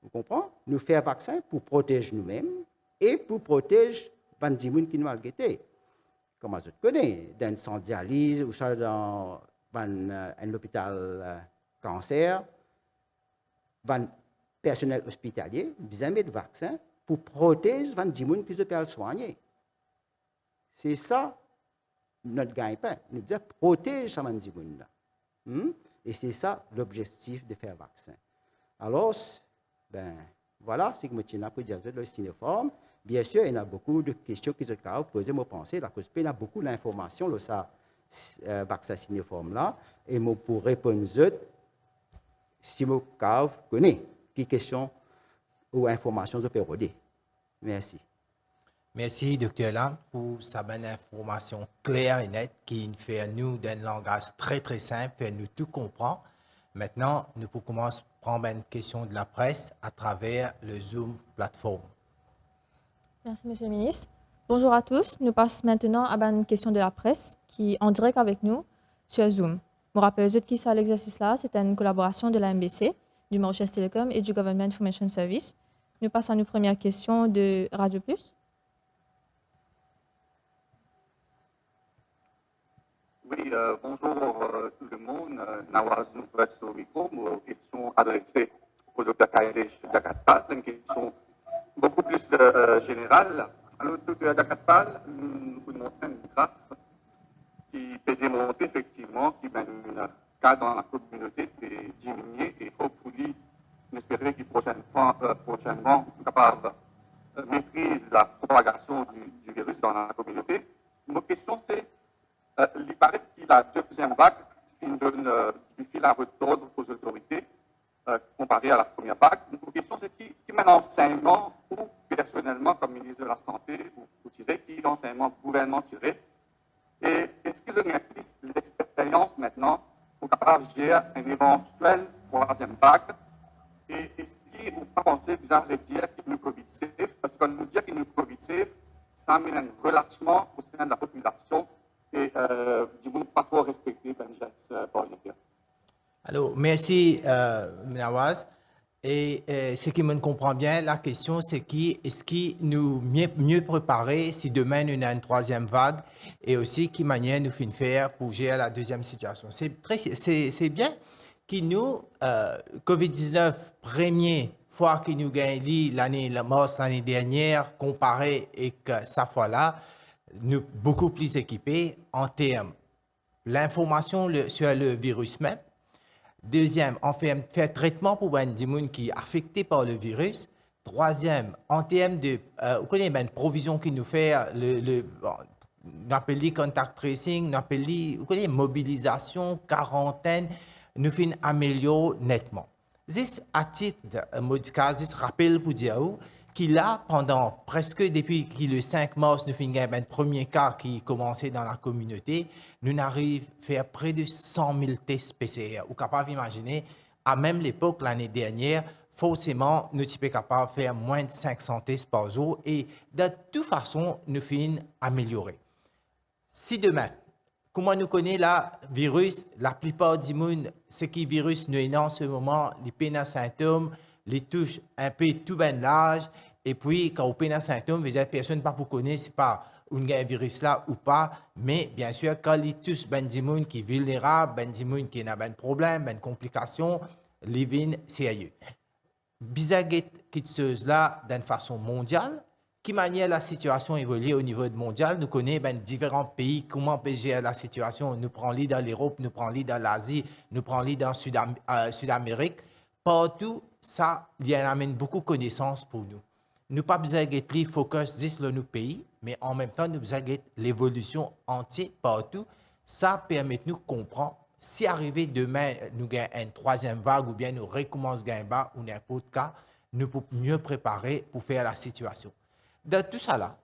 Vous comprenez? Nous faisons vaccin pour protéger nous-mêmes et pour protéger les gens qui nous ont guetté. Comme je connais, dans un centre de dialyse ou dans un hôpital cancer, un personnel hospitalier, besoin de vaccin pour protéger les gens qui se soigner. C'est ça notre gagne-pain. Nous devons protéger ces gens-là. Et c'est ça l'objectif de faire vaccin. Alors, voilà ce que je tiens à dire sur le Sinopharm. Bien sûr, il y a beaucoup de questions qui se posent, moi penser, la cause, il y a beaucoup d'informations sur ce vaccin Sinopharm-là, et moi pour répondre, si je connais quelles questions ou informations je peux redire. Merci. Merci, Dr. Lam, pour sa bonne information claire et nette qui nous fait nous d'un langage très très simple, fait nous tout comprendre. Maintenant, nous pouvons commencer à prendre une question de la presse à travers le Zoom plateforme. Merci, Monsieur le Ministre. Bonjour à tous. Nous passons maintenant à une question de la presse qui est en direct avec nous sur Zoom. Je rappelle que ça, l'exercice là, c'est une collaboration de la MBC, du Mauritius Telecom et du Government Information Service. Nous passons à nos premières questions de Radio Plus. Oui, bonjour tout le monde. Nawaz Nouvelle sur le micro. Une question adressée au Dr. Kailesh Jakatpal, une question beaucoup plus générale. Alors, Dr. Jakatpal nous montre un graphe qui peut démontrer effectivement qu'il y a un cas dans la communauté qui est diminué et hopefully, on espérait qu'il prochainement capable de maîtriser la propagation du virus dans la communauté. Ma question c'est, il paraît que la deuxième vague donne du fil à retordre aux autorités comparé à la première vague. Ma question c'est qui met l'enseignement ou personnellement comme ministre de la Santé ou tiré, qui l'enseignement gouvernement tiré, et est-ce qu'ils ont l'expérience maintenant pour capable de gérer une éventuelle troisième vague, et est-ce qu'ils n'ont pas pensé bizarre de dire qu'il nous Covid safe, parce qu'on nous dit qu'il nous Covid safe, ça amène un relâchement au sein de la population et du coup pas trop respecter les gestes barrières. Alors, merci Nawaz. Et ce qui me comprend bien, la question c'est est-ce qu'il nous mieux préparer si demain nous avons une troisième vague et aussi quelle manière nous finissons faire pour gérer la deuxième situation. C'est bien que nous, COVID-19, première fois que nous gagnons l'année dernière, comparé et que cette fois-là, nous beaucoup plus équipés en termes l'information sur le virus même. Deuxième, on fait un traitement pour les gens qui sont affectés par le virus. Troisième, en termes de, vous connaissez une provision qui nous fait nous appelons contact tracing, nous appelons mobilisation, quarantaine, nous finissons améliorer nettement. C'est à titre de modification, c'est rappel pour dire qu'il a pendant presque depuis le 5 mars, nous finissons le premier cas qui commençait dans la communauté, nous arrivons à faire près de 100 000 tests PCR. Vous êtes capable d'imaginer, à même l'époque, l'année dernière, forcément, nous sommes capables de faire moins de 500 tests par jour et de toute façon, nous finissons améliorer. Si demain, comment nous connaissons le virus, la plupart du monde, ce qui virus nous est en ce moment, les pénins symptômes, les touches un peu tout ben l'âge, et puis quand on pénins symptômes, vous avez personne pas pour connaître si pas un virus là ou pas, mais bien sûr, quand les touches ben du monde qui est vulnérable, ben du monde qui a un problème, ben complications, les vignes sérieux. Bizarre cette chose-là d'une façon mondiale, qui manière la situation évolue au niveau mondial. Nous connaissons ben, différents pays, comment peut gérer la situation. Nous prenons dans l'Europe, nous prenons dans l'Asie, nous prenons dans Sud-Amérique. Partout, ça, il y amène beaucoup de connaissances pour nous. Nous pas besoin de focus juste sur nos pays, mais en même temps, nous besoin de l'évolution entière partout. Ça permet de nous comprendre si arrivé demain, nous gagnons une troisième vague ou bien nous recommençons à gagner ou n'importe cas, nous pouvons mieux préparer pour faire la situation. De tout ça là,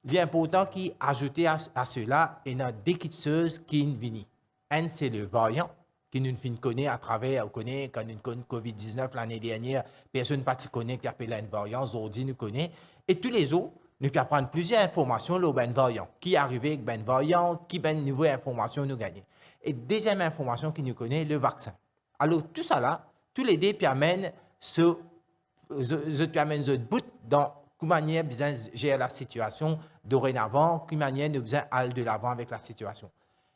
il est important qui ajouter à cela une des choses qui viennent. Un, c'est le variant qui nous connaît à travers, on connaît quand nous connaissons COVID-19 l'année dernière, personne ne connaît qui appelle un variant, aujourd'hui nous connaît. Et tous les autres, nous pouvons prendre plusieurs informations sur le variant. Qui est arrivé avec le variant, qui a une nouvelle information nous gagner. Et deuxième information qui nous connaît, le vaccin. Alors tout ça là, tous les deux permettent ce bout dans quelle manière nous besoin gérer la situation dorénavant, quelle manière nous besoin aller de l'avant avec la situation.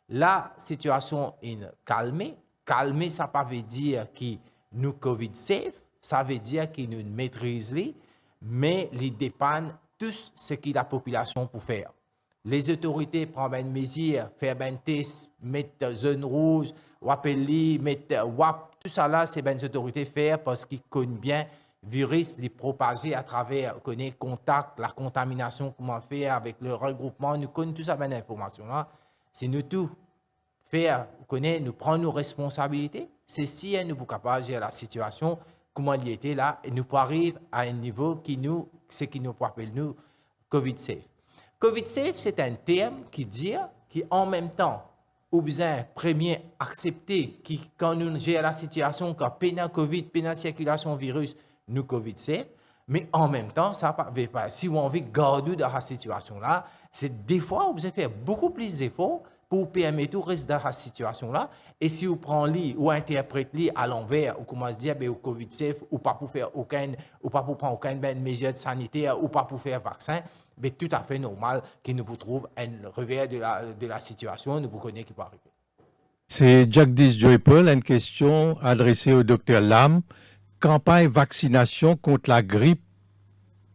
La situation est calmée. Calmée, ça ne veut pas dire que nous COVID safe, ça veut dire que nous maîtrisons, mais il dépend de tout ce que la population peut faire. Les autorités prennent une mesure, faire un test, mettre zone rouge, appeler, mettre WAP, tout ça là, c'est les autorités faire parce qu'ils connaissent bien virus les propager à travers le contact, la contamination, comment faire avec le regroupement, nous connaissons tout ça, bien information-là. Si nous tout faire, nous prenons nos responsabilités, c'est si nous sommes capables de gérer la situation, comment il était là, et nous arriver à un niveau qui nous, ce qui nous appelle nous COVID safe. COVID safe, c'est un terme qui dit qu'en même temps, ou besoin premier accepter que quand nous gérons la situation, quand pénal COVID, pénal circulation virus, nous COVID safe, mais en même temps, ça ne veut pas. Si on veut garder dans cette situation-là, c'est des fois, vous devez faire beaucoup plus d'efforts pour permettre au reste de la situation-là. Et si vous prenez ou interprétez à l'envers, ou comment se dire, au COVID safe, ou pas pour faire ou pas pour prendre aucune mesure sanitaire, ou pas pour faire vaccin, mais tout à fait normal que nous trouvions un revers de la situation, nous connaissons qui peut arriver. C'est Jagdish Joypal, une question adressée au Dr Lam. Campagne vaccination contre la grippe,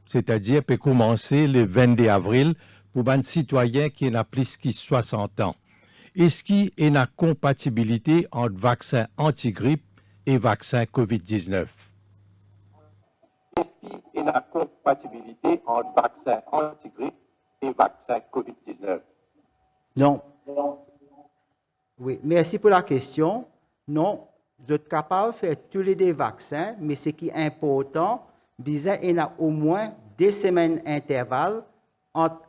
c'est-à-dire peut commencer le 22 avril pour un citoyen qui a plus de 60 ans. Est-ce qu'il y a une compatibilité entre vaccin anti-grippe et vaccin COVID-19? Est-ce qu'il y a une compatibilité entre vaccin anti-grippe et vaccin COVID-19? Non. Oui, merci pour la question. Non, vous êtes capable de faire tous les deux vaccins, mais ce qui est important, il y a au moins 2 semaines d'intervalle entre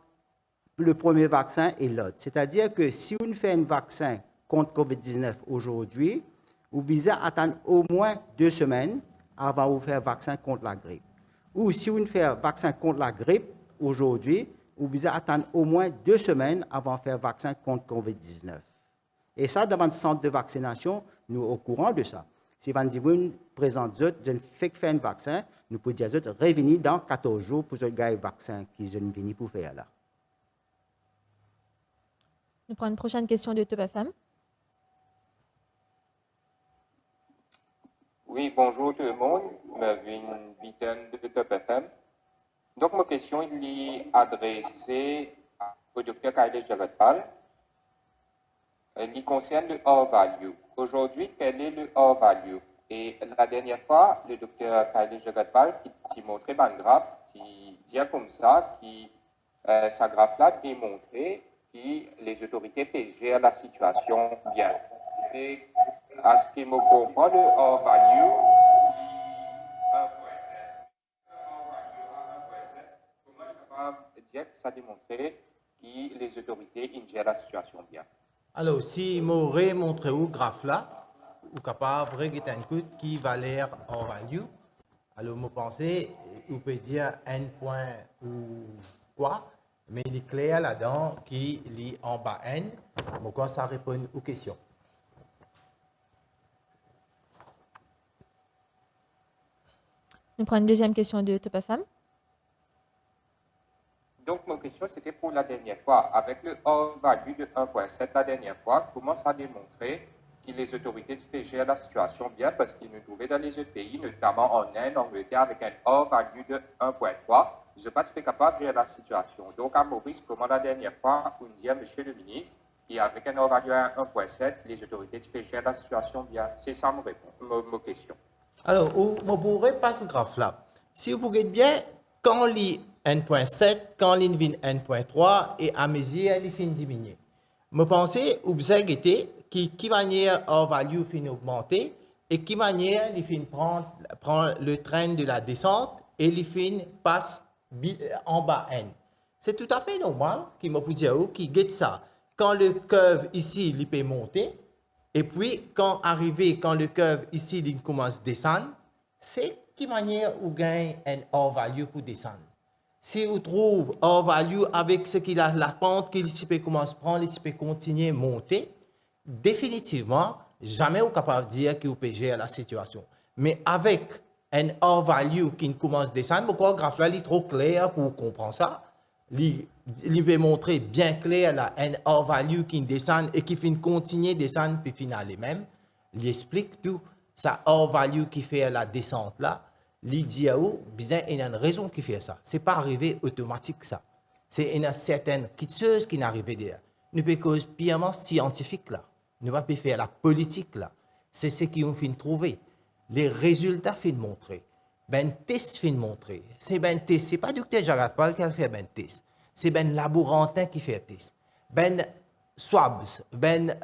le premier vaccin et l'autre. C'est-à-dire que si on fait un vaccin contre COVID-19 aujourd'hui, vous devez attendre au moins 2 semaines avant de faire vaccin contre la grippe. Ou si vous faites vaccin contre la grippe aujourd'hui, vous devez attendre au moins 2 semaines avant de faire vaccin contre COVID-19. Et ça, dans le centre de vaccination, nous sommes au courant de ça. Si vous présente un fait vaccin, nous pouvons dire revenir dans 14 jours pour ce vaccin qu'ils sont venus pour faire là. Nous prenons une prochaine question de Top FM. Oui, bonjour tout le monde. Mervyn Beaton de Top FM. Donc, ma question est adressée au Dr Kailesh Jagatpal. Il concerne le R-value. Aujourd'hui, quel est le R-value? Et la dernière fois, le Dr Kailesh Jagatpal qui montrait un graphe qui dit comme ça, sa graphe-là démontrait que les autorités peuvent gérer la situation bien. Et à ce qui me comprend, le hors value, comment il est capable de dire que ça démontre que les autorités gèrent la situation bien? Alors, si m'aurais montré au graphe là, ou capable de regarder un coup qui valeur hors value, alors, je pensais, on peut dire n point ou quoi, mais il est clair là-dedans qui lit en bas n. Pourquoi ça répond aux questions? Nous prenons une deuxième question de Top FM. Donc, ma question, c'était pour la dernière fois. Avec le hors value de 1.7 la dernière fois, comment ça a démontré que les autorités gèrent la situation bien parce qu'ils nous trouvaient dans les autres pays, notamment en Inde, en Angleterre, avec un hors value de 1.3. Je ne suis pas tout à fait capable de gérer la situation. Donc, à Maurice, comment la dernière fois, vous me dire, monsieur le ministre, qu'avec un hors value à 1.7, les autorités gèrent la situation bien? C'est ça ma question. Alors, on pourrait passer ce graphe là. Si vous regardez bien, quand on lit n.7, quand on lit n.3, et à mesure, il finit diminuer. Je pense que vous avez qui manière hors value finit augmenter et qui manière il finit prendre le train de la descente et il finit passe en bas n. C'est tout à fait normal qui m'a dire qui get ça. Quand le curve ici il peut monter et puis quand le curve ici il commence à descendre, c'est qui manière où gagne un hors value pour descendre. Si vous trouvez hors value avec ce qu'il a la pente qu'il peut commencer à prendre, il peut continuer à monter, définitivement, jamais vous êtes capable de dire que vous pouvez gérer la situation. Mais avec un hors value qui commence à descendre, pourquoi le graphe là est trop clair pour comprendre ça? Il peut montrer bien clair là, un hors value qui descend et qui finit continuer à descendre puis finalement même. Il explique tout ça hors value qui fait la descente là. Il dit bien il y a une raison qui fait ça. C'est pas arrivé automatique ça. C'est une certaine chose qui n'est arrivée derrière. Nous peut cause purement scientifique là. Nous pas faire la politique là. C'est ce qu'ils ont fait trouver. Les résultats fin montrer. Ben test fin montrer. C'est ben test. C'est pas docteur Jagat Pal qui a fait ben test. C'est ben laborantin qui fait test. Ben swabs, ben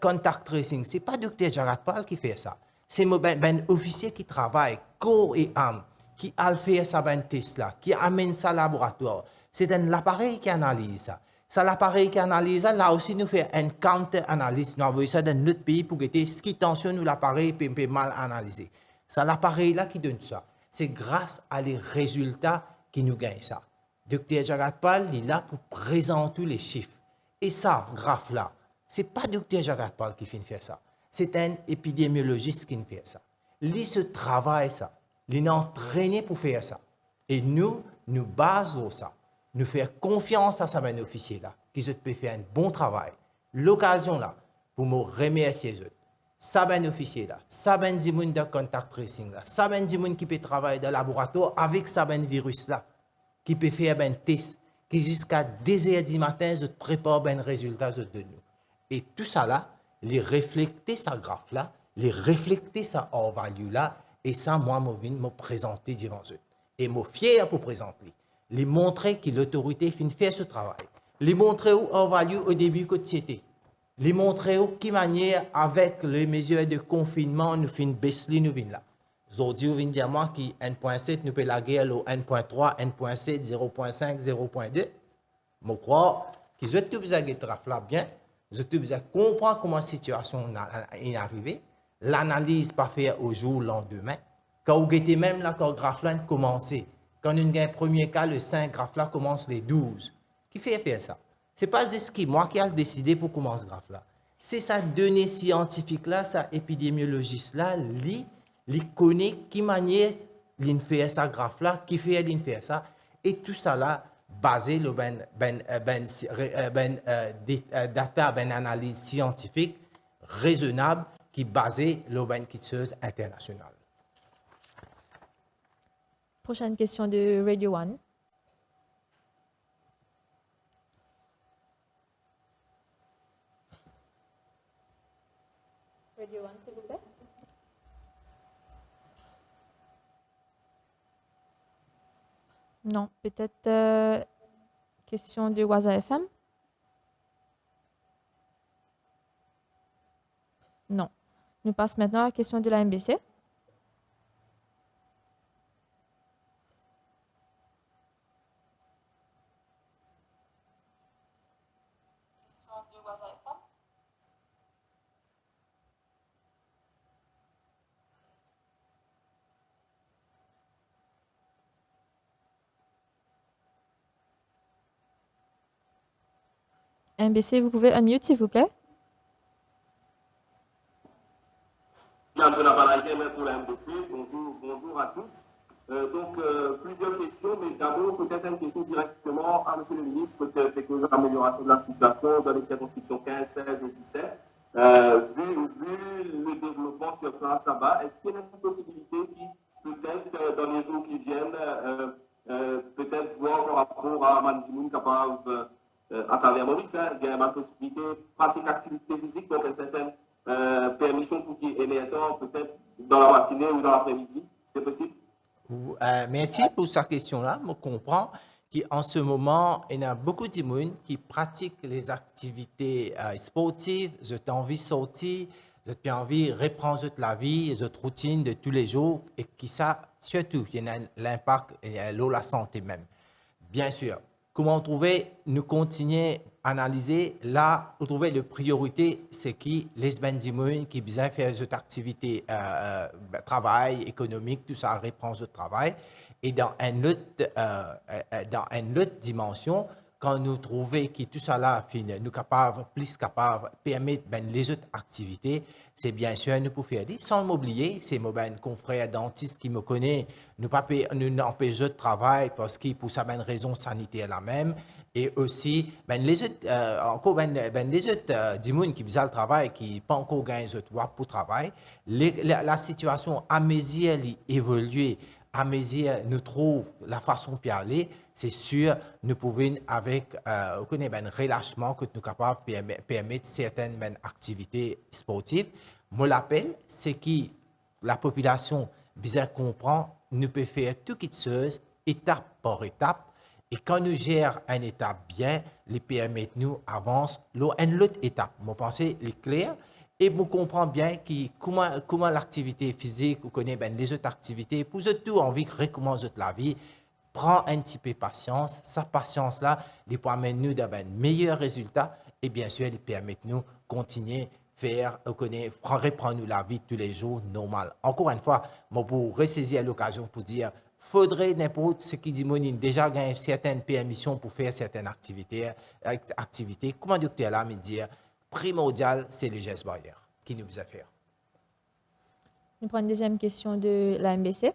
contact tracing. C'est pas docteur Jagat Pal qui fait ça. C'est ben officier qui travaille corps et âme qui a fait ça ben test là, qui amène ça au laboratoire. C'est l'appareil qui analyse ça. C'est l'appareil qui analyse ça. Là aussi, nous faisons une counter-analyse. Nous avons ça dans notre pays pour que ce qui tensionne nous l'appareil peut mal analyser. C'est l'appareil là qui donne ça. C'est grâce à les résultats qui nous gagnent ça. Dr. Jagat Pal, il est là pour présenter les chiffres. Et ça, graphe là, c'est pas Dr. Jagat Pal qui fait faire ça. C'est un épidémiologiste qui fait ça. Lui se travaille ça. Il est entraîné pour faire ça. Et nous basons ça. Nous faisons confiance à sa ben officier là, qui peut faire un bon travail. L'occasion là, pour me remercier eux. Ça ben officier là, ça ben dimoun de contact tracing là, ça ben dimoun qui peut travailler dans le laboratoire avec ça ben virus là, qui peut faire ben test, qui jusqu'à 2h du matin, je prépare ben résultat de nous. Et tout ça là, les refléter sa graphe là, les refléter sa hors value là, et ça moi je viens me présenter devant eux. Et je suis fier pour présenter. Les montrer que l'autorité finit faire ce travail. Les montrer où hors value au début que c'était. Les montrer où qui manière avec les mesures de confinement nous fin baisser nous vin là. Aujourd'hui vous venez dire moi qui 1.7 nous peut la guerre au 1.3, 1.7, 0.5, 0.2. Je crois qu'ils ont tout besoin de là bien. Ils ont tout besoin de comprendre comment la situation est arrivée. L'analyse pas faire au jour lendemain. Quand vous êtes même là quand le graphe là commencé. Quand nous avons un premier cas, le 5 graphe là commence les 12. Qui fait faire ça? Ce n'est pas juste moi qui ai décidé pour commencer ce graphe là. C'est sa donnée scientifique là, sa épidémiologiste là, lui connaît qui manière il fait ça graphe là, qui fait il fait ça. Et tout ça là, basé le data, analyse scientifique raisonnable qui basé le quitteuse internationale. Prochaine question de Radio One. Radio One, s'il vous plaît. Non, peut-être question de Waza FM. Nous passons maintenant à la question de la MBC. MBC, vous pouvez unmute, s'il vous plaît. Pour la MBC. Bonjour à tous. Plusieurs questions, mais d'abord peut-être une question directement à M. le ministre, peut-être quelques améliorations de la situation dans les circonscriptions 15, 16 et 17. Vu le développement sur place là-bas, est-ce qu'il y a une possibilité qui, peut-être dans les jours qui viennent, peut-être voir par rapport à Mandimoun capable, à travers Maurice, il y a une possibilité de pratiquer activité physique, donc une certaine permission pour qu'il y ait les temps, peut-être dans la matinée ou dans l'après-midi, c'est possible? Merci pour cette question-là. Je comprends qu'en ce moment, il y a beaucoup de monde qui pratiquent les activités sportives. J'ai envie de sortir, j'ai envie de reprendre la vie, cette routine de tous les jours et qui ça, surtout, il y a l'impact et la santé même. Bien sûr. Comment trouver, nous continuer à analyser, là, où trouver la priorité, c'est qui les bandimounes qui besoin faire cette activité, travail économique, tout ça, reprend ce travail. Et dans une autre dimension, quand nous trouvons que tout ça là, nous capables, plus capables, permettre les autres activités, c'est bien sûr nous pouvons faire des. Sans m'oublier, c'est mon confrère dentiste qui me connaît, nous n'empêchons de travail parce que pour ça, une raison sanitaire la même. Et aussi, les autres, encore les autres dimoun qui besoin le travail, qui pas encore gagné les autres pour travail, la situation à mes yeux évolue. À mes yeux, nous trouvons la façon de aller, c'est sûr, nous pouvons, avec un relâchement que nous sommes capables de permettre certaines activités sportives. Moi, l'appel, c'est que la population bien comprend, nous pouvons faire tout chose, étape par étape. Et quand nous gérons une étape bien, les permettre nous avancer à une autre étape. Je pense est clair. Et vous comprenez bien comment l'activité physique, vous connaissez les autres activités, pour tout envie de recommencer la vie, prend un petit peu de patience. Sa patience-là, elle peut amener nous dans un meilleur résultat et bien sûr, elle permet nous continuer faire, reprendre nous la vie tous les jours normal. Encore une fois, moi, pour ressaisir l'occasion pour dire, faudrait n'importe ce qui dit Monine déjà gagner certaines permissions pour faire certaines activités. Comment le docteur là me dire, primordial, c'est les gestes barrières qui nous a faire. Nous prenons une deuxième question de la MBC.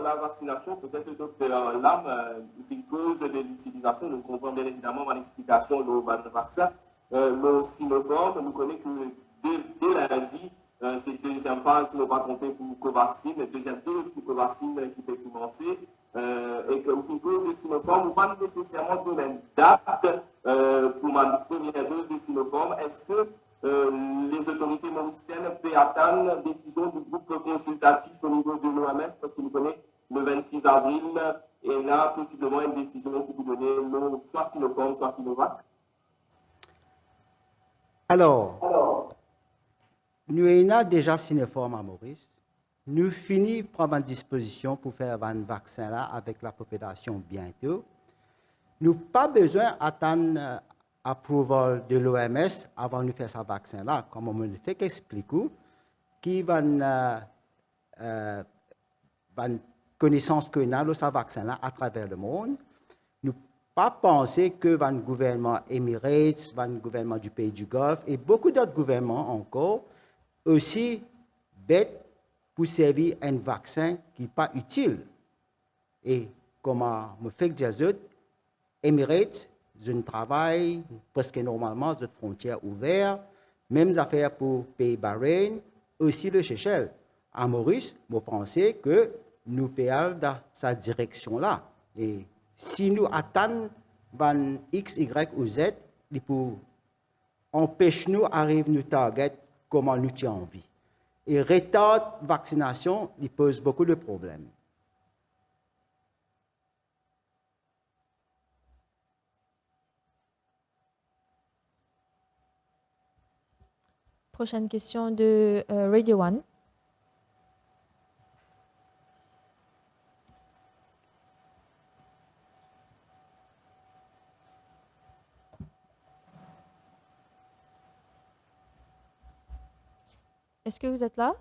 La vaccination, peut-être le docteur Lam, une cause de l'utilisation, nous comprenons bien évidemment mon explication le vaccin. Le Sinopharm, nous connaissons que dès lundi, c'est deuxième phase, nous va compter pour Covaxin, deuxième dose pour Covaxin qui peut commencer. Et que une cause de Sinopharm, nous pas nécessairement donner une date pour ma première dose de Sinopharm. Est-ce que les autorités mauriciennes peuvent attendre la décision du groupe consultatif au niveau de l'OMS parce que nous connaissons le 26 avril et là, possiblement, une décision qui peut donner soit Sinopharm, soit Sinovac? Alors, nous avons déjà Sinopharm à Maurice. Nous finissons de prendre une disposition pour faire un vaccin là avec la population bientôt. Nous n'avons pas besoin d'attendre l'approval de l'OMS avant de faire ce vaccin là. Comme on me le fait expliquer, qui va connaissance que nous avons ce vaccin là à travers le monde. Nous pas penser que le gouvernement Emirates, le gouvernement du pays du Golfe et beaucoup d'autres gouvernements encore aussi bêtes pour servir un vaccin qui n'est pas utile. Et comme je fais dire, Emirates, je travaille presque normalement, les frontières ouvertes, mêmes affaires pour le pays Bahreïn, aussi le Seychelles. À Maurice, je pense que nous payons dans cette direction-là. Et si nous attendons X, Y ou Z, il peut empêcher nous d'arriver à nous target comment nous avons envie. Et retard de vaccination, il pose beaucoup de problèmes. Prochaine question de Radio One. Est-ce que vous êtes là?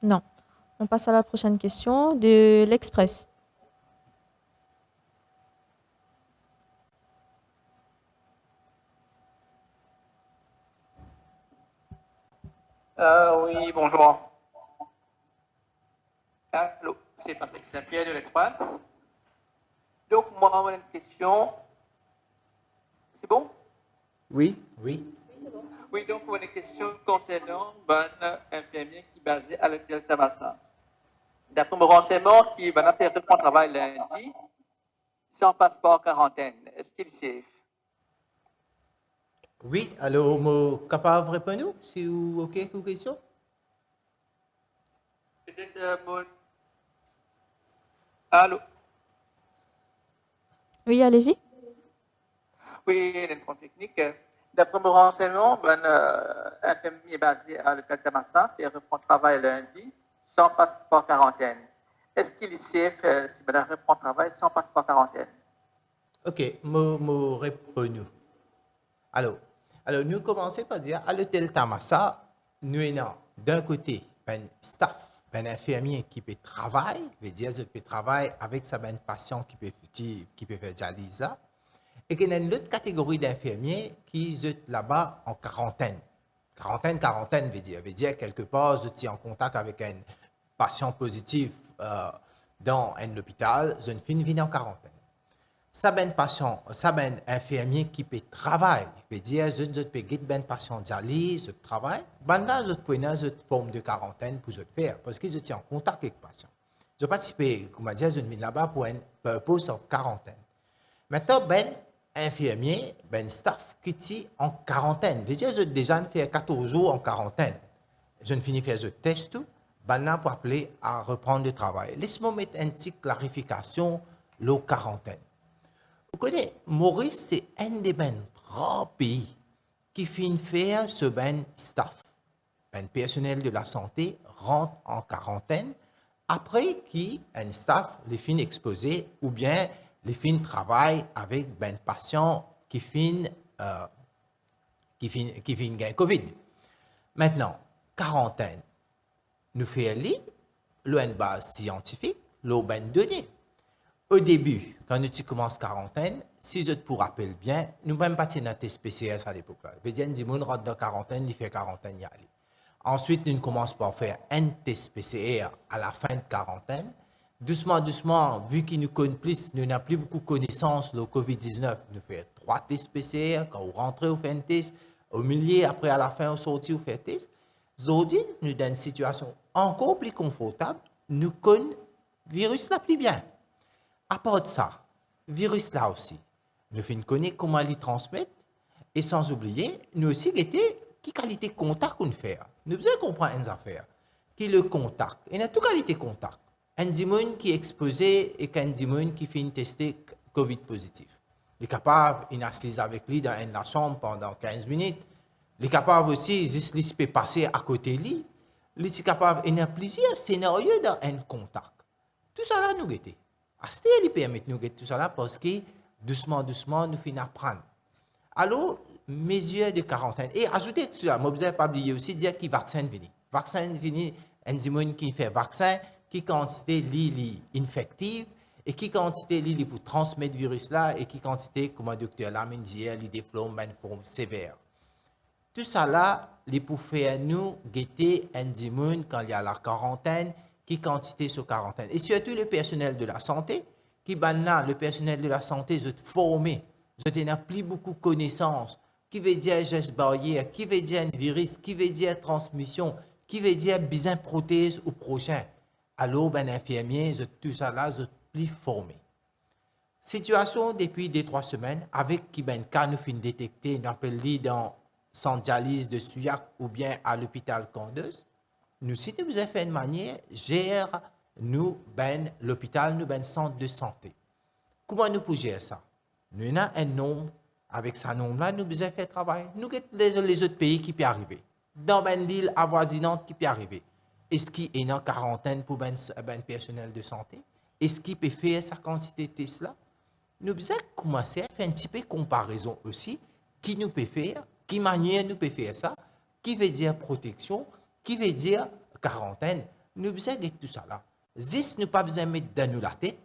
Non. On passe à la prochaine question de l'Express. Oui, bonjour. Allô, c'est Patrick Saint-Pierre de l'Express. Donc, moi, mon question. C'est bon? Oui. Oui. Oui, donc, mon question concernant un infirmier qui est basé à l'hôpital Tabassa. D'après mon renseignement, qui va faire son travail lundi, sans passeport quarantaine. Est-ce qu'il est safe? Oui, alors, je capable de répondre si vous OK avec vos questions? Peut-être Allô? Oui, allez-y. Oui, il y a une compte technique. D'après mon renseignement, infirmier basé à l'hôpital Tabassa fait reprendre travail lundi, sans passeport quarantaine. Est-ce qu'il est safe si madame reprend travail sans passeport quarantaine? OK, je réponds. Alors, nous commençons par dire, à l'hôtel Tamassa, nous avons d'un côté un staff, un infirmier qui peut travailler, veut dire qu'il peut travailler avec sa patient qui peut faire dialyse là, et qu'il y a une autre catégorie d'infirmiers qui sont là-bas en quarantaine. Quarantaine veut dire quelque part, je suis en contact avec un patient positif dans un hôpital, je finis en quarantaine. Ça patient, ça infirmier qui peut travailler, veut dire je peux guider ben patient dialyse, je travaille, là je peux une forme de quarantaine pour je faire parce que je suis en contact avec le patient. Je participe, comme je dis, je viens là-bas pour un purpose of quarantaine. Maintenant infirmier, staff qui est en quarantaine, veut dire je déjà fait 14 jours en quarantaine. Je ne finis faire je test tout, là pour appeler à reprendre le travail. Laisse-moi mettre une petite clarification la quarantaine. Vous connaissez, Maurice, c'est un des rares pays qui finit faire ce staff. Un personnel de la santé rentre en quarantaine après qu'un staff les finit exposé ou bien les finit travailler avec un patient qui finit gagner COVID. Maintenant, quarantaine, nous faisons une base scientifique, l'eau données. Au début, quand nous commençons quarantaine, si je te rappelle bien, nous même pas un test PCR à l'époque. Veut dire, nous rentre dans quarantaine, il fait quarantaine, y aller. Ensuite, nous commençons par faire un test PCR à la fin de quarantaine. Doucement, vu qu'il nous connaît plus, nous n'avons plus beaucoup de connaissances le COVID-19. Nous faisons 3 tests PCR. Quand on rentre, on fait un test. Au milieu, après, à la fin, on sort, on fait un test. Aujourd'hui, nous dans une situation encore plus confortable. Nous connaissons le virus là plus bien. À part de ça, virus là aussi, nous connaissons comment il transmettre et sans oublier, nous aussi, quelle qualité de contact qu'on fait. Nous devons comprendre une affaire, qui est le contact. Il y a toute qualité de contact. Un dimon qui est exposé et un dimon qui finit testé COVID positif. Il est capable d'assister avec lui dans la chambre pendant 15 minutes. Il est capable aussi, juste il peut passer à côté de lui. Il est capable, il y a plusieurs scénarios dans un contact. Tout ça là, nous guettons. Il permet de nous guetter tout ça là parce que doucement, nous finissons apprendre. Alors, mesures de quarantaine. Et ajoutez tout ça, je ne pas oublier aussi dire que vaccin vini. Vaccin vini, un dimon qui fait vaccin, qui quantité li infective et qui quantité li pour transmettre le virus là et qui quantité, comme le docteur Lamine disait, li développe une forme sévère. Tout ça là, les pour faire nous guetter un dimon quand il y a la quarantaine, qui quantité sur quarantaine. Et surtout le personnel de la santé, qui le personnel de la santé, je te formé, je n'ai plus beaucoup de connaissances, qui veut dire geste barrière, qui veut dire un virus, qui veut dire transmission, qui veut dire besoin prothèse au prochain. Alors, infirmier, tout ça là, je suis plus formé. Situation depuis 2-3 semaines, avec qui cas nous finissons détecter, nous appelons dans centre dialyse de Souillac ou bien à l'hôpital Candeuse. Nous, si nous avons fait une manière, gère nous, l'hôpital, nous, centre de santé. Comment nous pouvons gérer ça? Nous avons un nombre avec sa nombre-là, nous besoin faire travail. Nous les autres pays qui peuvent arriver. Dans ben l'île avoisinante qui peut arriver. Est-ce qu'il est en quarantaine pour ben personnel de santé? Est-ce qu'il peut faire sa quantité de tests là? Nous devons commencer à faire un petit peu de comparaison aussi. Qui nous peut faire? Qui manière nous peut faire ça? Qui veut dire protection? Qui veut dire quarantaine? Nous devons de tout ça là. Juste, nous pas besoin de mettre dans nous la tête.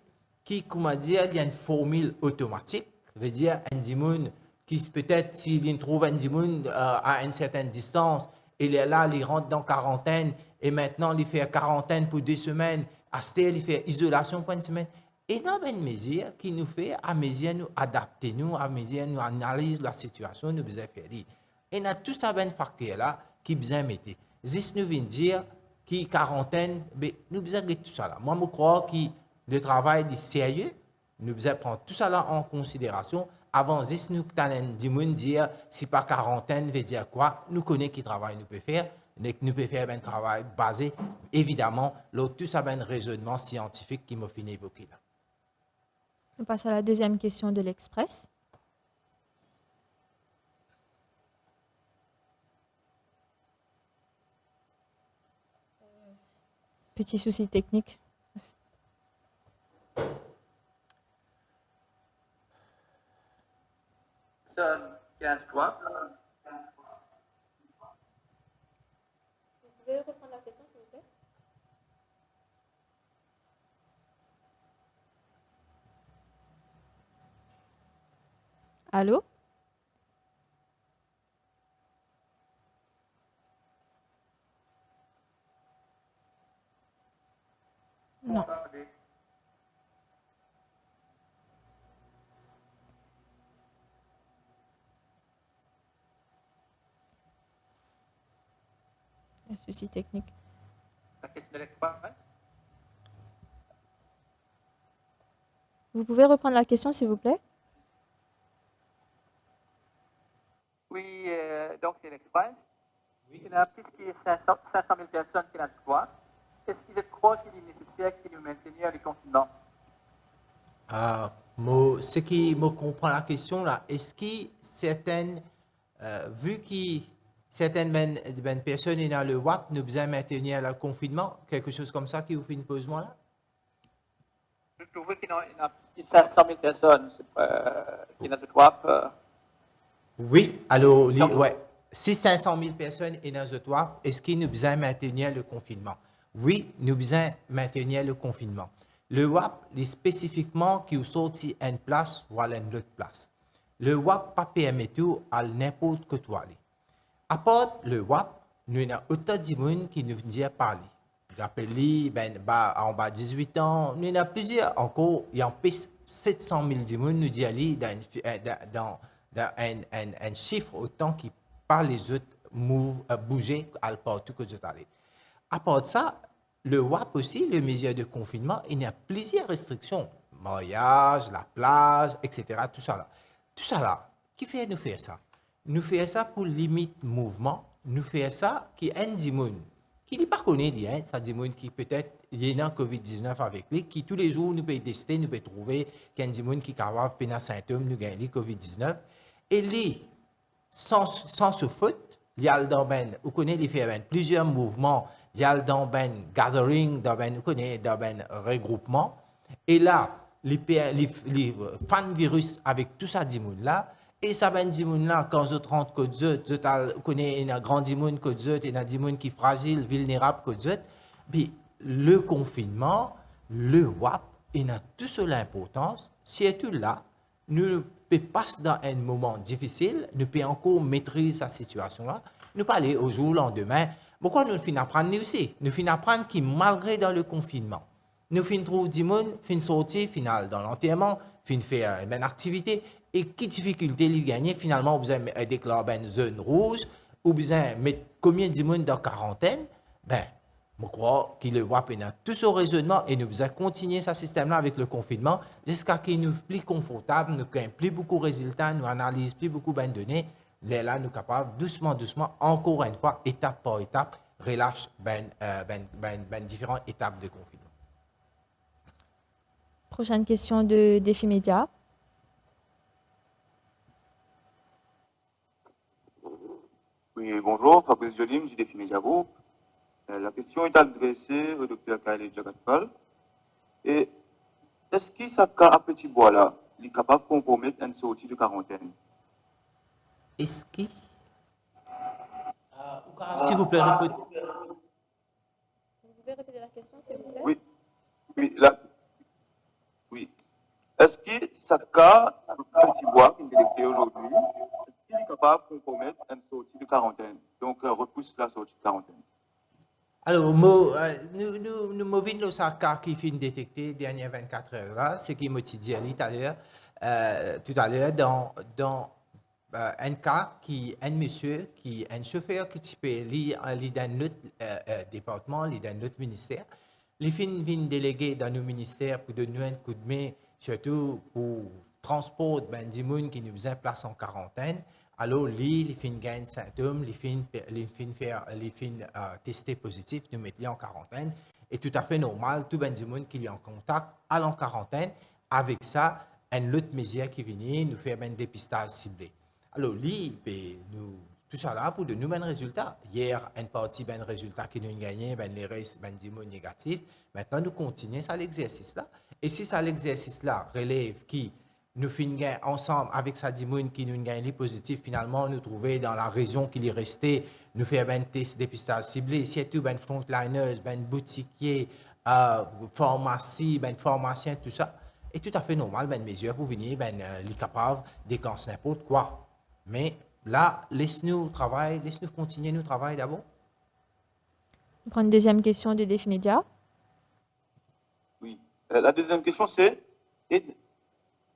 Qui, comment dire, il y a une formule automatique. Veut dire, un dimoun qui peut-être, s'il trouve un dimoun à une certaine distance, il est là, il rentre dans quarantaine, et maintenant, il fait quarantaine pour 2 semaines, à Stel, il fait isolation pour 1 semaine. Et dans une mesure qui nous fait, à mesure nous adapter, nous, à mesure nous analyse la situation, nous besoin faire. Et dans tout ça, ben facteur là, qui besoin mettre. Juste nous vient dire, qui quarantaine, ben, nous besoin de tout ça là. Moi, je crois que le travail est sérieux, nous devons prendre tout ça là en considération. Avant, juste nous dire si pas quarantaine veut dire quoi, nous connaissons qui travail nous peut faire, nous pouvons faire un travail basé, évidemment, tout ça un raisonnement scientifique qui m'a fini évoquer là. On passe à la deuxième question de l'Express. Petit souci technique. Personne 15-3. Vous pouvez reprendre la question, s'il vous plaît? Allô? Non. Un souci technique. La question de l'expert. Vous pouvez reprendre la question, s'il vous plaît? Oui, donc c'est l'expert. Oui. Il y a plus de 500 000 personnes qui n'ont pas droit. Est-ce qu'il est trop qu'il est nécessaire qu'il nous maintienne le confinement? Ce qui me comprend la question là, est-ce que certaines, vu que certaines personnes dans le WAP nous besoin maintenir le confinement, quelque chose comme ça qui vous fait une pause moi là? Je trouve qu'il y a plus de 500 000 personnes qui n'ont pas de WAP. Oui, alors, ouais. Si 500 000 personnes sont dans le WAP, est-ce qu'ils nous besoin maintenir le confinement? Oui, nous besoin maintenir le confinement. Le WAP, est spécifiquement qui est sorti à une place ou à une autre place. Le WAP pas permet tout à n'importe que toi. À part le WAP, nous avons autant de gens qui nous disent parler. J'appelle en bas de 18 ans, nous avons plusieurs encore, il y a 700 000 gens nous disent dans un chiffre autant qui par les autres bouger à partout que je t'allais. À part ça, le WAP aussi, les mesures de confinement, il y a plusieurs restrictions. Mariage, la plage, etc. Tout ça là. Tout ça là, qui fait nous faire ça? Nous faisons ça pour limiter le mouvement. Nous faisons ça qui est un dimoun, qui n'est pas connu, c'est un dimoun qui peut-être il y a un COVID-19 avec lui, qui tous les jours nous peut tester, nous peut trouver qu'il y a un dimoun qui a des symptômes, nous gagne le COVID-19. Et lui, sans se foutre, il y a dans vous connaissez, il fait plusieurs mouvements, il y a dans gathering, vous connaissez, dans regroupement. Et là, les fans virus avec tout ça, là, et ça ben là, quand je rentre que je connais un grand dimoun que et un dimoun qui est fragile, vulnérable que puis le confinement, le WAP, il a tout seul l'importance, si tout là, nous peut passer dans un moment difficile, nous peut encore maîtriser cette situation-là, nous pas aller au jour au lendemain. Pourquoi nous finissons apprendre aussi? Nous finissons apprendre qui, malgré dans le confinement, nous finissons trouver du monde, finissons sortir, final dans l'enterrement, finissons faire une activité, et qui difficulté lui gagner, finalement, vous avez déclaré une zone rouge, ou vous avez mettre combien de monde dans quarantaine, ben, je crois qu'il le voit tout ce raisonnement et nous allons continuer ce système-là avec le confinement jusqu'à ce qu'il nous soit plus confortable, nous gagnons plus beaucoup de résultats, nous analysons plus beaucoup de données. Là, nous sommes capables, doucement, encore une fois, étape par étape, relâche différentes étapes de confinement. Prochaine question de Défi Média. Oui, bonjour, Fabrice Jolim, du Défi Média Group. La question est adressée au Dr Khaled Jagatpal. Et est-ce que ce cas à Petit Bois là, il est capable de compromettre une sortie de quarantaine? Est-ce que... S'il vous plaît, répétez. Vous pouvez répéter la question, s'il vous plaît? Oui, oui, là. Oui. Est-ce que ce cas à Petit Bois qui est détecté aujourd'hui, est-ce qu'il est capable de compromettre une sortie de quarantaine? Donc, repousse la sortie de quarantaine. Alors, nous avons ce cas qui finit détecté les dernières 24 heures. Là, ce qui m'a dit tout à l'heure dans un cas qui un monsieur, qui un chauffeur qui type dans notre département, dans notre ministère, les fins viennent déléguer dans nos ministères pour donner un coup de main, surtout pour transport ben des gens qui nous placent en quarantaine. Alors, les fins gagnent symptômes, les fins tester positif, nous mettre en quarantaine. Et tout à fait normal, tout ben du monde qui est en contact à en quarantaine. Avec ça, une autre mesure qui vient nous faire un dépistage ciblé. Alors, nous, tout ça là pour de nouveaux résultats. Hier, une partie ben résultats qui nous gagné, ben les restes ben du monde négatif. Maintenant, nous continuons ça l'exercice là. Et si ça l'exercice là relève qui nous finissons ensemble avec ça dimoun qui nous gagne les positifs, finalement, nous trouver dans la région qui est restée, nous faire un test dépistage ciblé, surtout ben frontliners, ben boutiquiers, pharmacie, ben pharmaciens, tout ça. Et tout à fait normal, ben mesure pour venir, ben les capables déclencher n'importe quoi. Mais là, laisse-nous continuer notre travail d'abord. On prend une deuxième question de Défi Média. Oui. La deuxième question, c'est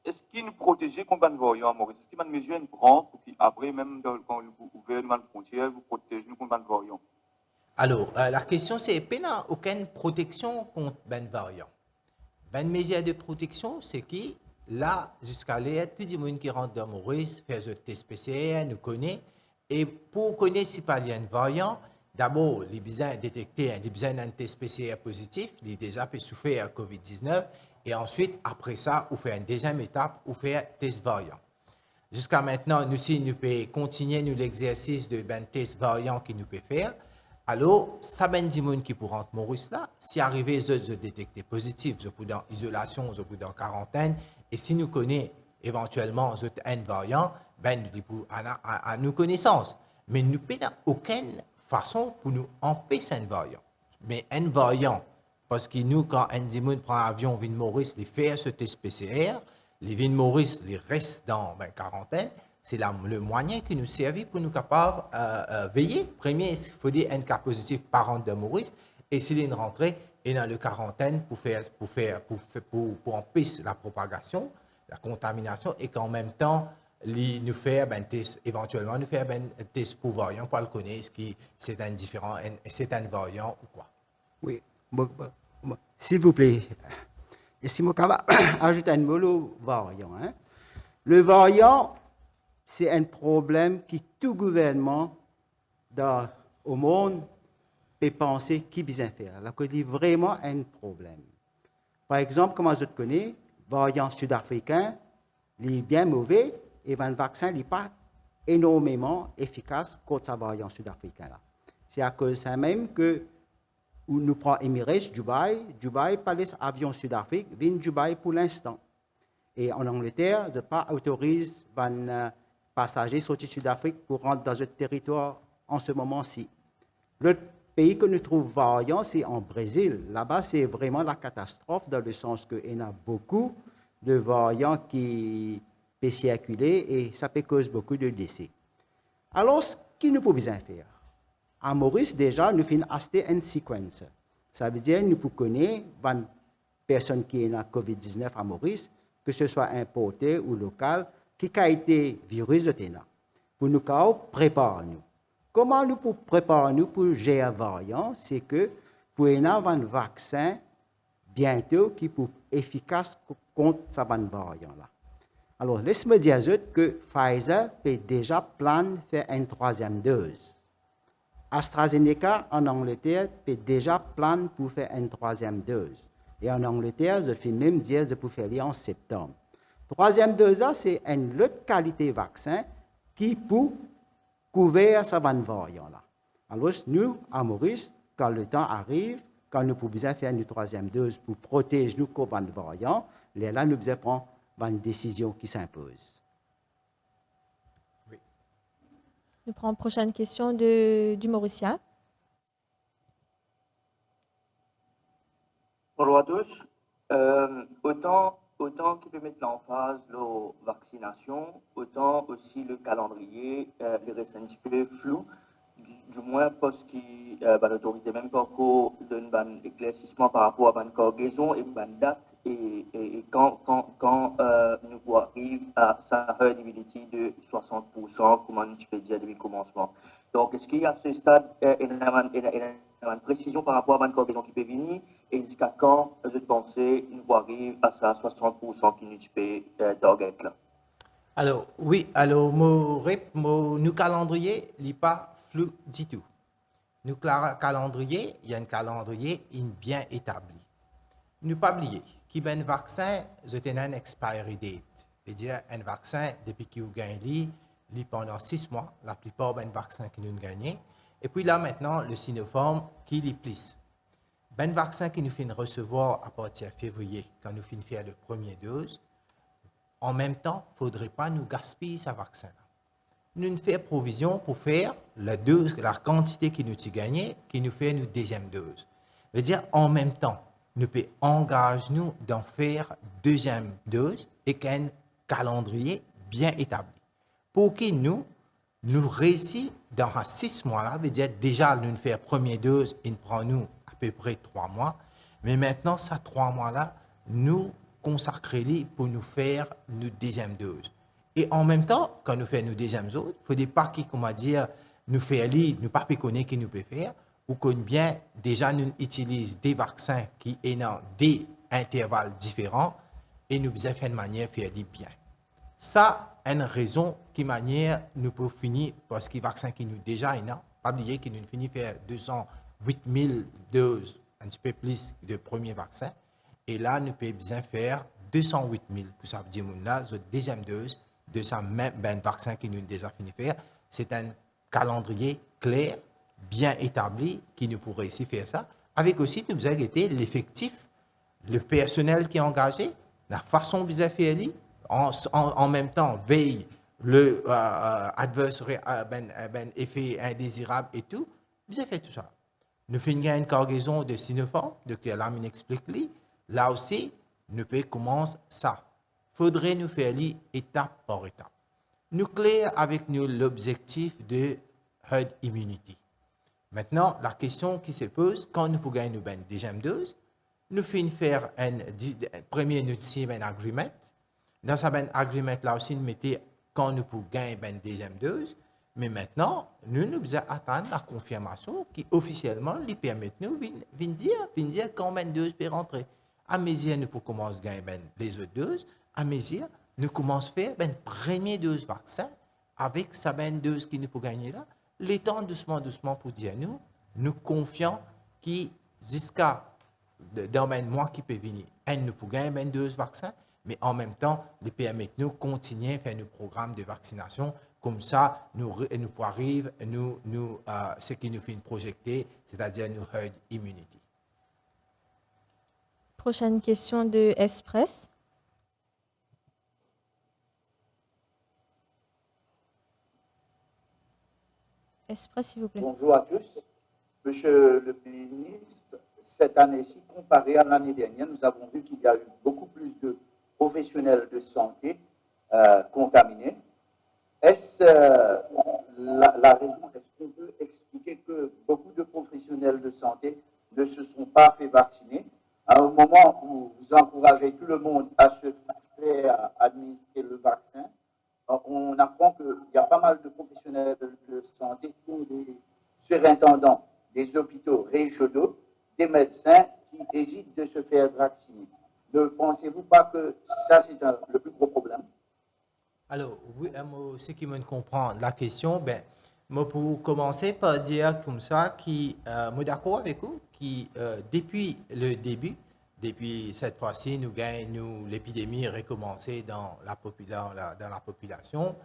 est-ce qu'il nous protège contre les variants à Maurice? Est-ce qu'il y a une mesure prend pour qu'après, même quand vous ouvrez une frontière, vous protégez nous contre les variants? Alors, la question, c'est qu'il n'y a aucune protection contre les variants. Ben mesure de protection, c'est qui là, jusqu'à l'aide, tout le monde qui rentre dans Maurice fait un test PCR, nous connaît. Et pour connaître si il y a un variant, d'abord, les besoins détecter, les besoins d'un test PCR positif, les déjà peut souffrir à COVID-19. Et ensuite, après ça, on fait une deuxième étape, on fait un test variant. Jusqu'à maintenant, nous pouvons continuer l'exercice de ben test variant qui nous peut faire. Alors, ça ben du monde qui pour rentrer Maurice là, si arrivé de détecter positif, je peux dans isolation, je peux dans quarantaine, et si nous connaissons éventuellement un variant, ben nous à nos connaissances. Mais nous n'avons aucune façon pour nous empêcher un variant. Mais un variant, parce que nous, quand un dimoun prend l'avion, vient de Maurice, les faire ce test PCR, les vins de Maurice, les restent dans ben, quarantaine, c'est le moyen qui nous servait pour nous capables veiller. Premier, il faut dire un cas positif par an de Maurice, et s'il est rentré et dans le quarantaine pour empêcher la propagation, la contamination, et qu'en même temps, nous faire ben test, éventuellement nous faire ben test pour variant pour le connaître, si c'est un différent, c'est un variant ou quoi. Oui, s'il vous plaît, et si je ajoute un mot variant. Hein? Le variant, c'est un problème que tout gouvernement au monde peut penser qu'il besoin faire. Là, c'est vraiment un problème. Par exemple, comme je connais, variant sud-africain, il est bien mauvais et le vaccin n'est pas énormément efficace contre ce variant sud-africain. C'est à cause de ça même que nous prenons Emirates, Dubaï, pas les avions Sud-Afrique, viennent Dubaï pour l'instant. Et en Angleterre, je ne pas autorise les passagers sortis de Sud-Afrique pour rentrer dans ce territoire en ce moment-ci. Le pays que nous trouvons variant, c'est en Brésil. Là-bas, c'est vraiment la catastrophe dans le sens qu'il y a beaucoup de variants qui peuvent circuler et ça peut causer beaucoup de décès. Alors, ce qu'il nous faut bien faire? À Maurice, déjà, nous faisons acheter un séquence. Ça veut dire que nous pouvons connaître une personne qui est en COVID-19 à Maurice, que ce soit importé ou local, qui a été virus de TENA. Pour nous préparer nous. Comment nous pouvons préparer nous pour gérer le variant? C'est que pour avoir un vaccin bientôt qui peut être efficace contre ce variant-là. Alors, laisse-moi dire que Pfizer peut déjà planifier faire une troisième dose. AstraZeneca en Angleterre peut déjà plan pour faire une troisième dose. Et en Angleterre, je fais même dire que je peux faire en septembre. Troisième dose, c'est une autre qualité de vaccin qui peut couvert ça van variant là. Alors nous, à Maurice, quand le temps arrive, quand nous pouvons faire une troisième dose pour protéger nous contre van variant, là nous devons prendre une décision qui s'impose. Nous prenons la prochaine question du Mauricien. Bonjour à tous. Autant qu'il peut mettre l'emphase la vaccination, autant aussi le calendrier, les restes un petit peu flou, du moins parce que l'autorité même pas encore donne un éclaircissement par rapport à une cargaison et une date et quand nous arrivons à sa herd immunity de 60%, comme tu peux dire depuis le commencement. Donc, est-ce qu'il y a à ce stade une précision par rapport à une cargaison qui peut venir et jusqu'à quand je pensais nous arrive à sa 60% qui nous peut target là? Alors, oui, alors, nous calendrier, il n'est pas flou du tout. Nous calendrier, il y a un calendrier bien établi. Ne pas oublier qu'un vaccin, c'est un expiry date. C'est-à-dire, un vaccin, depuis qu'il gagne, pendant 6 mois, la plupart des vaccins que nous gagnons. Et puis là, maintenant, le Sinopharm qui les plisse. Ben vaccin que nous finissons recevoir à partir de février, quand nous finissons faire la première dose, en même temps, il ne faudrait pas nous gaspiller ce vaccin-là. Nous faisons provision pour faire la quantité que nous avons gagnée, qui nous fait une deuxième dose. C'est-à-dire, en même temps, nous pouvons engager nous d'en faire deuxième dose et qu'un calendrier bien établi. Pour que nous réussissons dans 6 mois-là, veut dire déjà nous faire première dose, il prend nous à peu près 3 mois, mais maintenant, ces 3 mois-là, nous consacrer pour nous faire une deuxième dose. Et en même temps, quand nous faisons une deuxième dose, il ne faut pas nous faire nous pas connaître qui nous peut faire, ou qu'on bien déjà nous utilise des vaccins qui sont dans des intervalles différents et nous faisons faire de manière faire bien. Ça, une raison qui manière nous pouvons finir parce que les vaccins qui nous déjà non, pas oublier que nous finissons faire 208 000 doses, un petit peu plus de premiers vaccins, et là nous pouvons bien faire 208 000 pour ça veut dire là, la deuxième dose de ça même vaccin qui nous déjà fini faire, c'est un calendrier clair, bien établi qui nous pourrait ici faire ça, avec aussi nous avons été l'effectif, le personnel qui est engagé, la façon dont vous avez fait en même temps veille le effet indésirable et tout, vous avez fait tout ça. Nous faisons une cargaison de Sinopharm, Dr. Lamine explique là aussi, nous pouvons commencer ça. Faudrait nous faire étape par étape. Nous clair avec nous l'objectif de herd immunity. Maintenant, la question qui se pose, quand nous pouvons gagner une deuxième dose, nous finissons faire un premier un agreement. Dans ce agreement là aussi, nous mettons quand nous pouvons gagner une deuxième dose. Mais maintenant, nous devons attendre la confirmation qui officiellement lui permet nous de dire combien de doses peut rentrer. À mesure nous pouvons commencer à gagner les autres doses, à mesure nous commençons à faire une première dose vaccin avec sa dose qui nous peut gagner là. L'étant doucement pour dire nous confions que jusqu'à dans un mois qui peut venir, nous pouvons gagner une dose vaccin, mais en même temps, les permet nous continuer à faire nos programmes de vaccination. Comme ça, nous pouvons arriver ce qui nous fait projeter, c'est-à-dire nous herd immunity. Prochaine question de Express. Express, s'il vous plaît. Bonjour à tous. Monsieur le ministre, cette année-ci, comparé à l'année dernière, nous avons vu qu'il y a eu beaucoup plus de professionnels de santé contaminés. Est-ce la raison, est-ce qu'on peut expliquer que beaucoup de professionnels de santé ne se sont pas fait vacciner à un moment où vous encouragez tout le monde à se faire administrer le vaccin? On apprend qu'il y a pas mal de professionnels de santé qui ont des surintendants des hôpitaux régionaux, des médecins qui hésitent de se faire vacciner. Ne pensez-vous pas que ça, c'est le plus gros problème? Alors, oui, ce qui me comprend la question, moi, pour commencer par dire comme ça, que je suis d'accord avec vous, que depuis le début, depuis cette fois-ci, l'épidémie a recommencé dans la population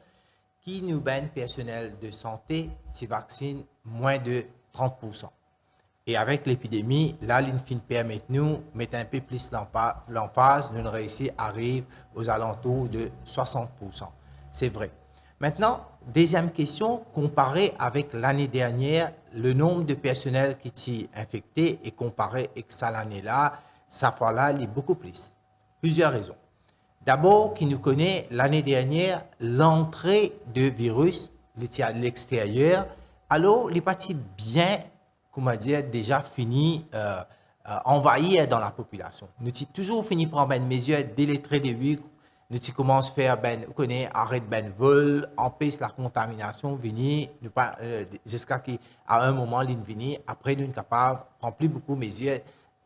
qui nous ben personnel de santé qui vaccine moins de 30%. Et avec l'épidémie, là, l'INFIN permet nous mettre un peu plus l'emphase, nous réussir arrive aux alentours de 60%. C'est vrai. Maintenant, deuxième question, comparé avec l'année dernière, le nombre de personnels qui s'y infectés et comparé avec ça l'année-là, cette fois-là, il est beaucoup plus. Plusieurs raisons. D'abord, qui nous connaît l'année dernière, l'entrée de virus à l'extérieur, alors les parties bien, comment dire, déjà fini, envahir dans la population. Nous avons toujours fini par prendre une mesure dès les très débuts. Nous commençons à faire, vous connaissez, arrêt de vol, empêche la contamination, venir, jusqu'à qu'à un moment, l'in après, nous sommes capables de prendre plus beaucoup de mesures,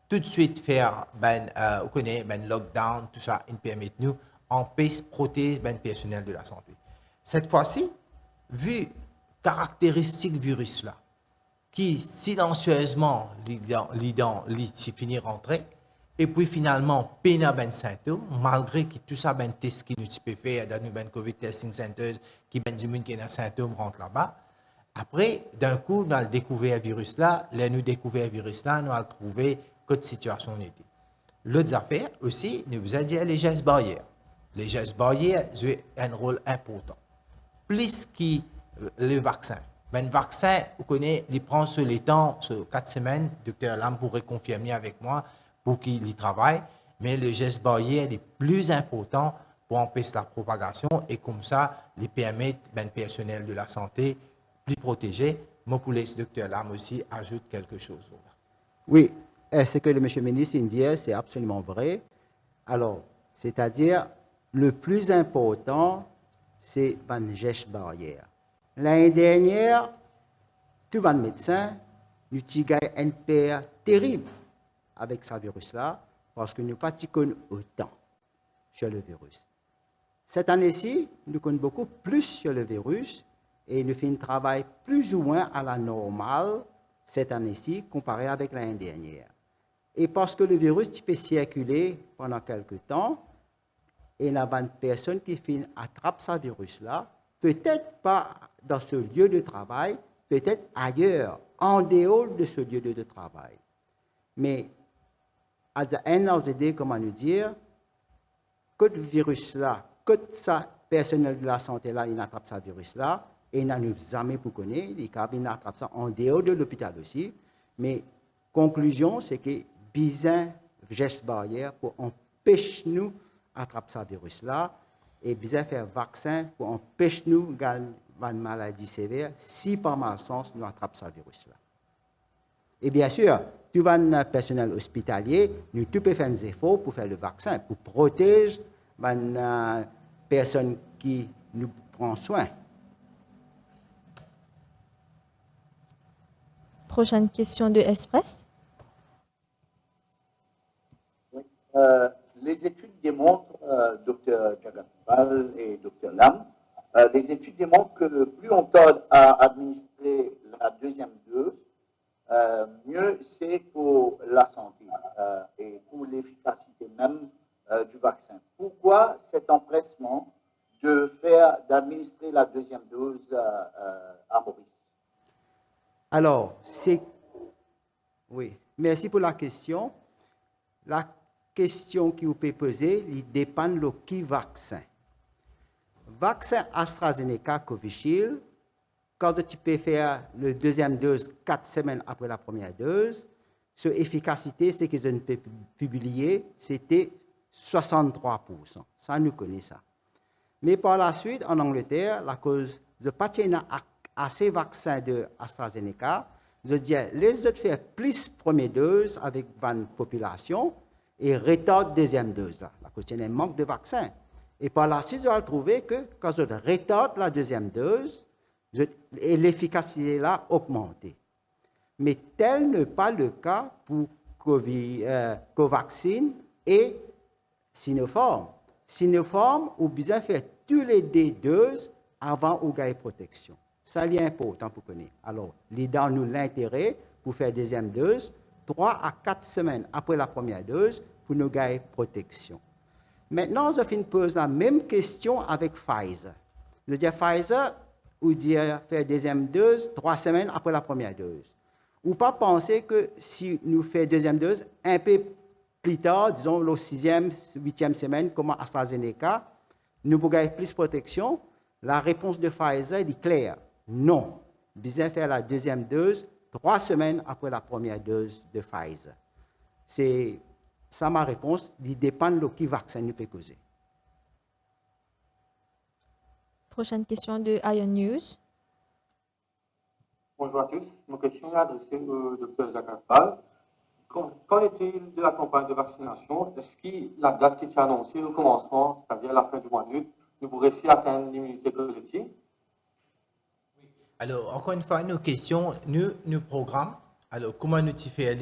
tout de suite faire, vous connaissez, lockdown, tout ça, il permet nous, empêche, protéger le personnel de la santé. Cette fois-ci, vu caractéristique virus là, qui silencieusement, finit rentrer, et puis finalement, peine ben symptômes, malgré que tout ça, ben test qui nous peut faire dans nos ben COVID testing centers, qui ben dit qui a symptômes rentre là-bas. Après, d'un coup, nous avons découvert le virus là, nous découvert le virus là, nous avons trouvé quelle situation on était. L'autre affaire aussi, nous avons dit les gestes barrières. Les gestes barrières jouent un rôle important. Plus que le vaccin. Ben, le vaccin, vous connaissez, il prend sur les temps, sur 4 semaines, Dr. Lam pourrait confirmer avec moi, pour qu'il y travaille, mais le geste barrière est plus important pour empêcher la propagation et comme ça, les permettre, ben, personnel de la santé, plus protégé. Moi, pour les docteurs Lam aussi, ajoute quelque chose. Oui, ce que le monsieur ministre dit, c'est absolument vrai. Alors, c'est-à-dire, le plus important, c'est le geste barrière. L'année dernière, tout le médecin, nous avons un père terrible avec ce virus-là, parce que nous ne pratiquons autant sur le virus. Cette année-ci, nous connaissons beaucoup plus sur le virus et nous faisons un travail plus ou moins à la normale cette année-ci comparé avec l'année dernière. Et parce que le virus peut circuler pendant quelques temps, et il y a une personne qui attrape ce virus-là, peut-être pas dans ce lieu de travail, peut-être ailleurs, en dehors de ce lieu de travail. Mais à la end of the day, comment nous dire, que le virus-là, que ça personnel de la santé-là, il attrape ce virus-là, et il n'a jamais pour connaître, il attrape ça en dehors de l'hôpital aussi. Mais conclusion, c'est que besoin geste barrière pour empêcher nous d'attraper ce virus-là, et besoin faire vaccin pour empêcher nous une maladie sévère si par malchance nous attrapons ce virus-là. Et bien sûr, tout le personnel hospitalier, nous tous faire des efforts pour faire le vaccin, pour protéger les personnes qui nous prennent soin. Prochaine question de Express. Oui, les études démontrent, Dr. Jagapal et Dr. Lam, les études démontrent que plus on tarde à administrer la deuxième dose, mieux c'est pour la santé et pour l'efficacité même du vaccin. Pourquoi cet empressement d'administrer la deuxième dose à Maurice? Alors, oui, merci pour la question. La question que vous pouvez poser, il dépend de qui vaccin. Vaccin AstraZeneca Covishield, quand tu peux faire la deuxième dose 4 semaines après la première dose, son efficacité, c'est qu'ils ont publié, c'était 63%. Ça, nous connaissons ça. Mais par la suite, en Angleterre, la cause de patients assez vaccins de AstraZeneca, je dis, les autres faire plus première dose avec la population et retardent deuxième dose. La cause il y a un manque de vaccins. Et par la suite, on va trouver que quand on retarde la deuxième dose, l'efficacité là augmentée. Mais tel n'est pas le cas pour Covaxin et Sinopharm. Sinopharm, on a besoin de faire tous les deux doses avant de gagner protection. Ça, c'est important pour connaître. Alors, il dans nous l'intérêt pour faire deuxième dose, 3 à 4 semaines après la première dose, pour nous gagner protection. Maintenant, je pose la même question avec Pfizer. Je dis Pfizer, ou dire faire deuxième dose 3 semaines après la première dose. Ou pas penser que si nous faisons deuxième dose un peu plus tard, disons la 6e, 8e semaine, comme AstraZeneca, nous pouvons gagner plus de protection. La réponse de Pfizer est claire. Non. Bien faire la deuxième dose 3 semaines après la première dose de Pfizer. C'est ça ma réponse. Il dépend de quel vaccin nous peut causer. Prochaine question de Ion News. Bonjour à tous. Ma question est adressée au Dr Jacques Attal. Qu'en est-il de la campagne de vaccination? Est-ce que la date qui est annoncée au commencement, c'est-à-dire la fin du mois d'août, nous pourrons réussir à atteindre l'immunité collective? Alors, encore une fois, nos questions, nous programmes. Alors, comment nous faire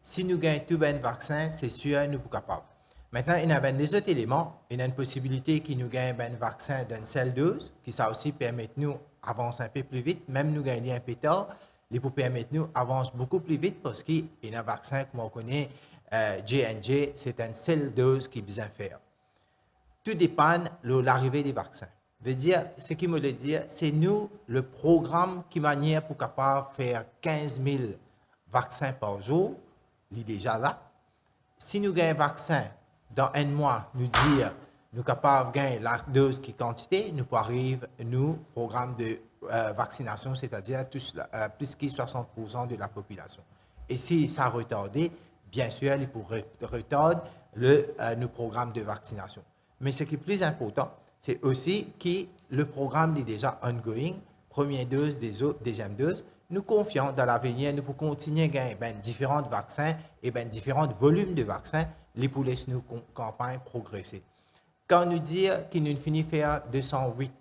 si nous gagnons tout un vaccin, c'est sûr, nous sommes capables. Maintenant, il y a des autres éléments. Il y a une possibilité qui nous gagne un vaccin d'une seule dose, qui ça aussi permet de nous avancer un peu plus vite. Même nous gagner un peu tard, il peut permettre de nous avancer beaucoup plus vite parce qu'il y a un vaccin, comme on connaît, J&J, c'est une seule dose qui besoin faire. Tout dépend de l'arrivée des vaccins. Veut dire, ce qui me le dit, c'est nous, le programme qui manière pour capable faire 15 000 vaccins par jour, il est déjà là. Si nous gagnons un vaccin, dans un mois, nous dire, nous sommes capables de gagner la dose qui quantité, nous pouvons arriver, nous, programme de vaccination, c'est-à-dire plus que 60% de la population. Et si ça retardé, bien sûr, il pourrait retarder nos programmes de vaccination. Mais ce qui est plus important, c'est aussi que le programme est déjà ongoing, première dose, deuxième dose. Nous confions dans l'avenir, nous pouvons continuer à gagner différents vaccins et différents volumes de vaccins pour laisser nos campagnes progresser. Quand nous disons que nous finissons faire 208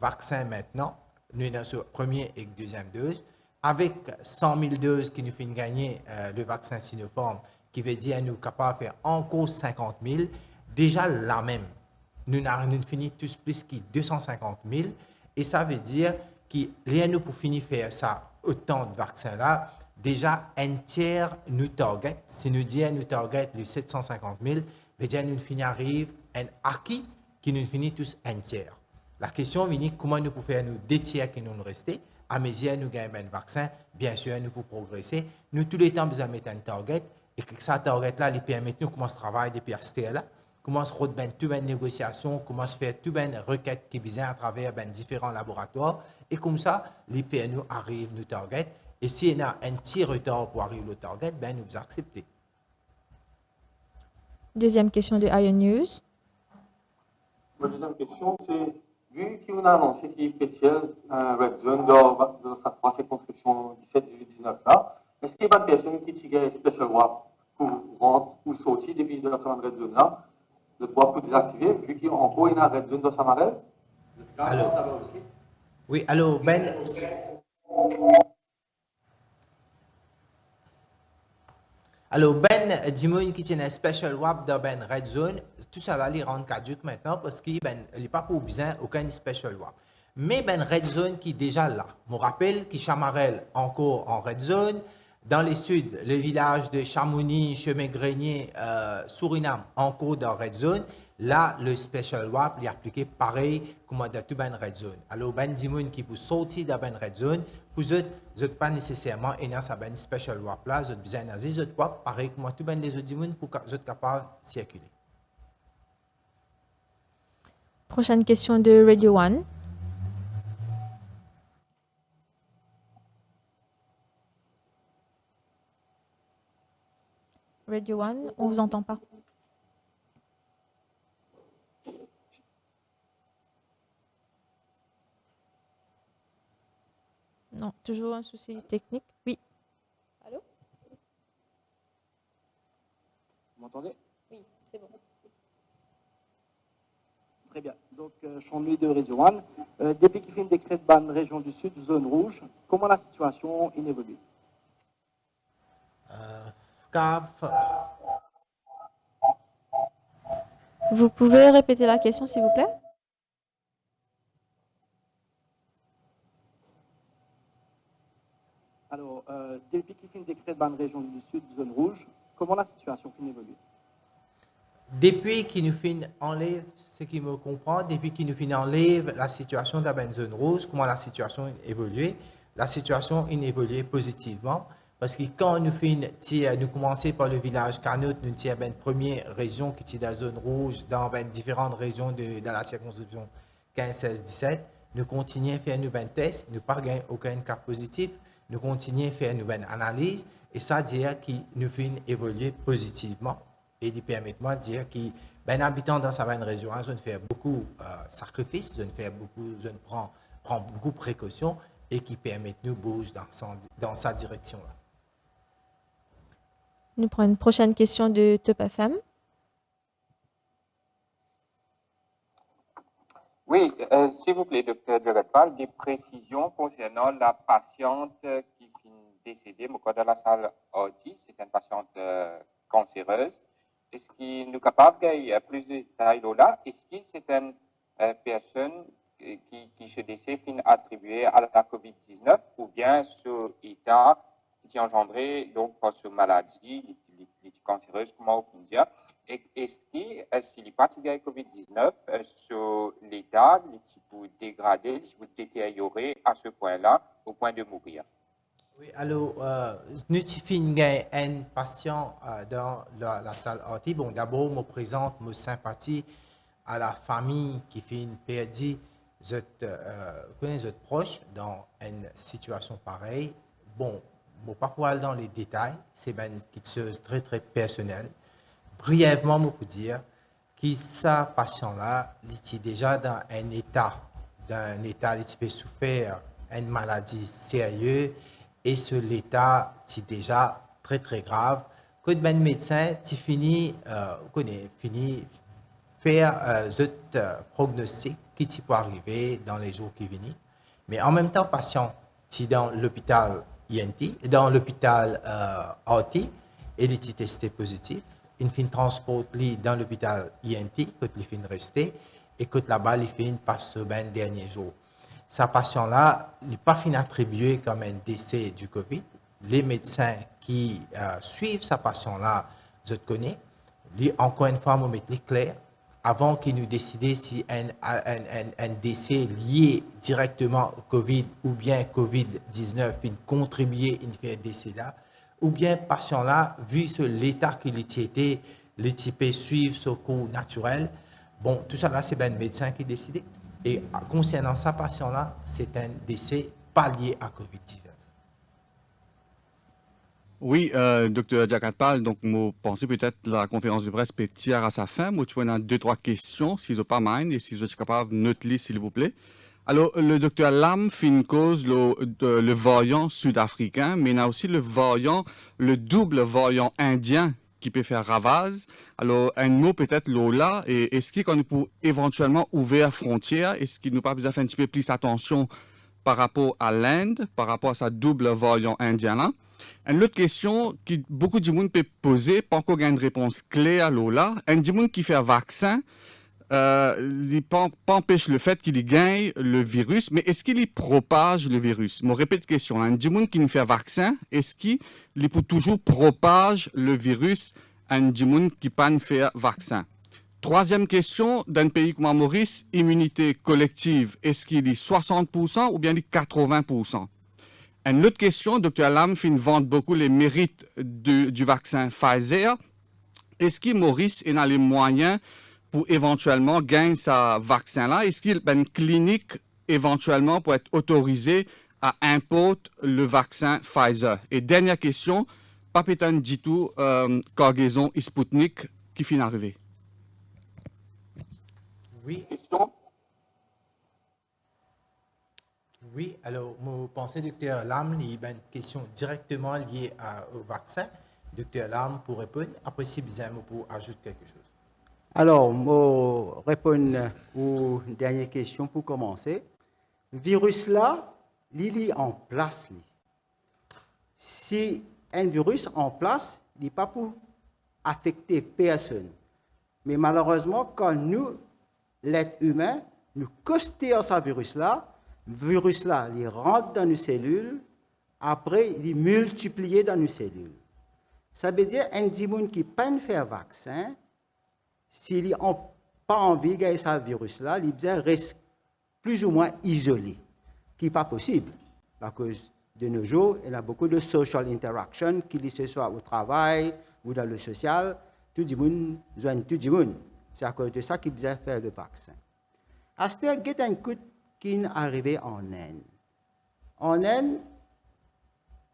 vaccins maintenant, nous sommes sur première et deuxième dose, avec 100 000 doses qui nous finissent gagner le vaccin Sinopharm, qui veut dire nous sommes capables de faire encore 50 000, déjà la même. Nous finissons tous plus que 250 000, et ça veut dire que nous pour finir faire ça, autant de vaccins-là, déjà un tiers nous target. Si nous disons nous target les 750 000, veut dire nous finissons arrive un acquis qui nous finit tous un tiers. La question est comment nous pouvons faire nous 2 tiers qui nous restent. À mesure nous gagnons un vaccin, bien sûr nous pouvons progresser. Nous tous les temps besoin de mettre un target et que ça target là, il permet nous commencer à travailler depuis ce là. Commence à faire toutes les négociations, commence à faire toutes les requêtes qui visent à travers différents laboratoires. Et comme ça, les PNU arrivent nous target. Et s'il y a un petit retard pour arriver au target, nous acceptons. Deuxième question de Ion News. Ma deuxième question, c'est, vu qu'on a annoncé qu'il y a un red zone dans sa 3 circonscriptions 17, 18, 19 là, est-ce qu'il y a une personne qui tire un special WAP pour rentrer ou sortir depuis de la red zone là? Je dois pour désactiver, vu qu'il y a encore une red zone dans sa marelle. Alors, oui, alors, dis-moi qui tient un special WAP dans red zone, tout ça là, il rend caduque maintenant parce qu'il n'est pas pour besoin aucun special WAP. Mais red zone qui est déjà là. Je me rappelle que Chamarel encore en red zone. Dans les sud, le village de Chamonix, Chemin-Grenier, Suriname, encore dans red zone. Là, le special WAP est appliqué pareil comme dans toute une red zone. Alors, dis-moi qui peut sortir dans une red zone, pour eux, vous n'êtes pas nécessairement dans ce special WAP là, vous êtes besoin dans les autres WAP, pareil comme tout les autres dimons pour que vous êtes capable de circuler. Prochaine question de Radio One. Radio One, on ne vous entend pas. Non, toujours un souci technique. Oui. Allô? Vous m'entendez? Oui, c'est bon. Très bien. Donc, Jean-Louis de Radio One. Depuis qu'il fait une décret de ban région du Sud, zone rouge, comment la situation évolue? Vous pouvez répéter la question, s'il vous plaît? Alors, depuis qu'il fait une décret de ban région du Sud, zone rouge, comment la situation évolue? depuis qu'il nous enlève, ce qui me comprend, depuis qu'il nous enlève la situation de la zone rouge, comment la situation a évolué, la situation a évolué positivement. Parce que quand nous commençons par le village Canot, nous avons une première région qui est dans la zone rouge, dans différentes régions dans la circonscription 15, 16, 17. Nous continuons à faire nos tests, nous n'avons pas aucun cas positif, nous continuons à faire nos analyses, et ça veut dire que nous faisons évoluer positivement. Et il permet de dire que les habitants dans cette région, je fais beaucoup de sacrifices, je prends beaucoup de précautions, et qui permettent de nous bouger dans sa direction-là. Nous prenons une prochaine question de Top FM. Oui, s'il vous plaît, docteur Djagatpal, des précisions concernant la patiente qui est décédée au cours de la salle Audi. C'est une patiente cancéreuse. Est-ce qu'il est capable de plus de détails là? Est-ce que c'est une personne qui se décède attribuée à la COVID-19 ou bien ce état qui est engendré donc, par cette maladie, les cancéreuses, comment on peut dire? Est-ce qu'il n'est pas de COVID-19, sur l'état, qui peut dégrader, qui peut détériorer à ce point-là, au point de mourir? Oui, alors, nous avons un patient dans la salle AT. Bon, d'abord, je me présente mes sympathies à la famille qui fait une perdue. Je connais votre proche dans une situation pareille. Bon, je ne vais pas pouvoir aller dans les détails, c'est quelque chose de très, très personnel. Brièvement, je peux dire que ce patient-là, il est déjà dans un état il peut souffrir une maladie sérieuse et ce l'état est déjà très, très grave. Quand le médecin finit faire ce prognostic qui peut arriver dans les jours qui viennent. Mais en même temps, le patient est dans l'hôpital INT, dans l'hôpital AT, et il est testé positif. Il finit transporté dans l'hôpital INT, quand il finit resté, et quand là-bas, il finit passer le dernier jour. Ce patient-là, il n'est pas fini attribué comme un décès du COVID. Les médecins qui suivent ce patient-là, je connais, encore une fois, je mettre clair, avant qu'ils nous décident si un décès lié directement au COVID ou bien COVID-19 contribuer à faire décès là, ou bien patient là, vu l'état qu'il était, les types suivre ce cours naturel. Bon, tout ça là, c'est le médecin qui décide. Et concernant ce patient là, c'est un décès pas lié à COVID-19. Oui, docteur Djagatpal, donc, je pensais peut-être la conférence de presse peut tirer à sa fin. Moi, tu as 2-3 questions, si vous n'avez pas mal, et si vous êtes capable de noter, s'il vous plaît. Alors, le docteur Lam fait une cause le variant sud-africain, mais il y a aussi le double variant indien qui peut faire ravage. Alors, un mot peut-être là, et est-ce qu'on peut éventuellement ouvrir la frontière? Est-ce qu'il nous pas besoin de faire un petit peu plus attention par rapport à l'Inde, par rapport à sa double variant indien là? Une autre question que beaucoup de gens peuvent poser, pas encore une réponse claire là. Un gens qui fait un vaccin, il pas empêche le fait qu'il gagne le virus, mais est-ce qu'il propage le virus? Je répète la question. Un gens qui fait un vaccin, est-ce qu'il peut toujours propage le virus à un gens qui pas fait un vaccin? Troisième question, dans un pays comme Maurice, immunité collective, est-ce qu'il est 60% ou bien 80%? Une autre question, Dr. Lam vante beaucoup les mérites du vaccin Pfizer. Est-ce que Maurice a les moyens pour éventuellement gagner ce vaccin-là? Est-ce qu'il y a une clinique éventuellement pour être autorisée à importer le vaccin Pfizer? Et dernière question, pas peut-être du tout cargaison Sputnik qui finit d'arriver. Oui. Question? Oui, alors, je pense que Dr. Lam, il y a une question directement liée au vaccin. Dr. Lam, pour répondre, après si besoin, pour ajouter quelque chose. Alors, je réponds aux dernières questions pour commencer. Le virus là, il est en place. Si un virus en place, il n'est pas pour affecter personne. Mais malheureusement, quand nous, l'être humain, nous costons ce virus-là, le virus-là, il rentre dans nos cellules, après, il est multiplié dans nos cellules. Ça veut dire un monde qui n'a pas fait un vaccin, s'ils n'ont pas envie de gagner ce virus-là, ils restent plus ou moins isolés, ce qui n'est pas possible. À cause de nos jours, il y a beaucoup de social interaction, qu'il ce soit au travail ou dans le social, tout le monde joint tout le monde. C'est à cause de ça qu'ils ont fait le vaccin. À ce stade, il y a un coup qui est arrivé en Inde. En Inde,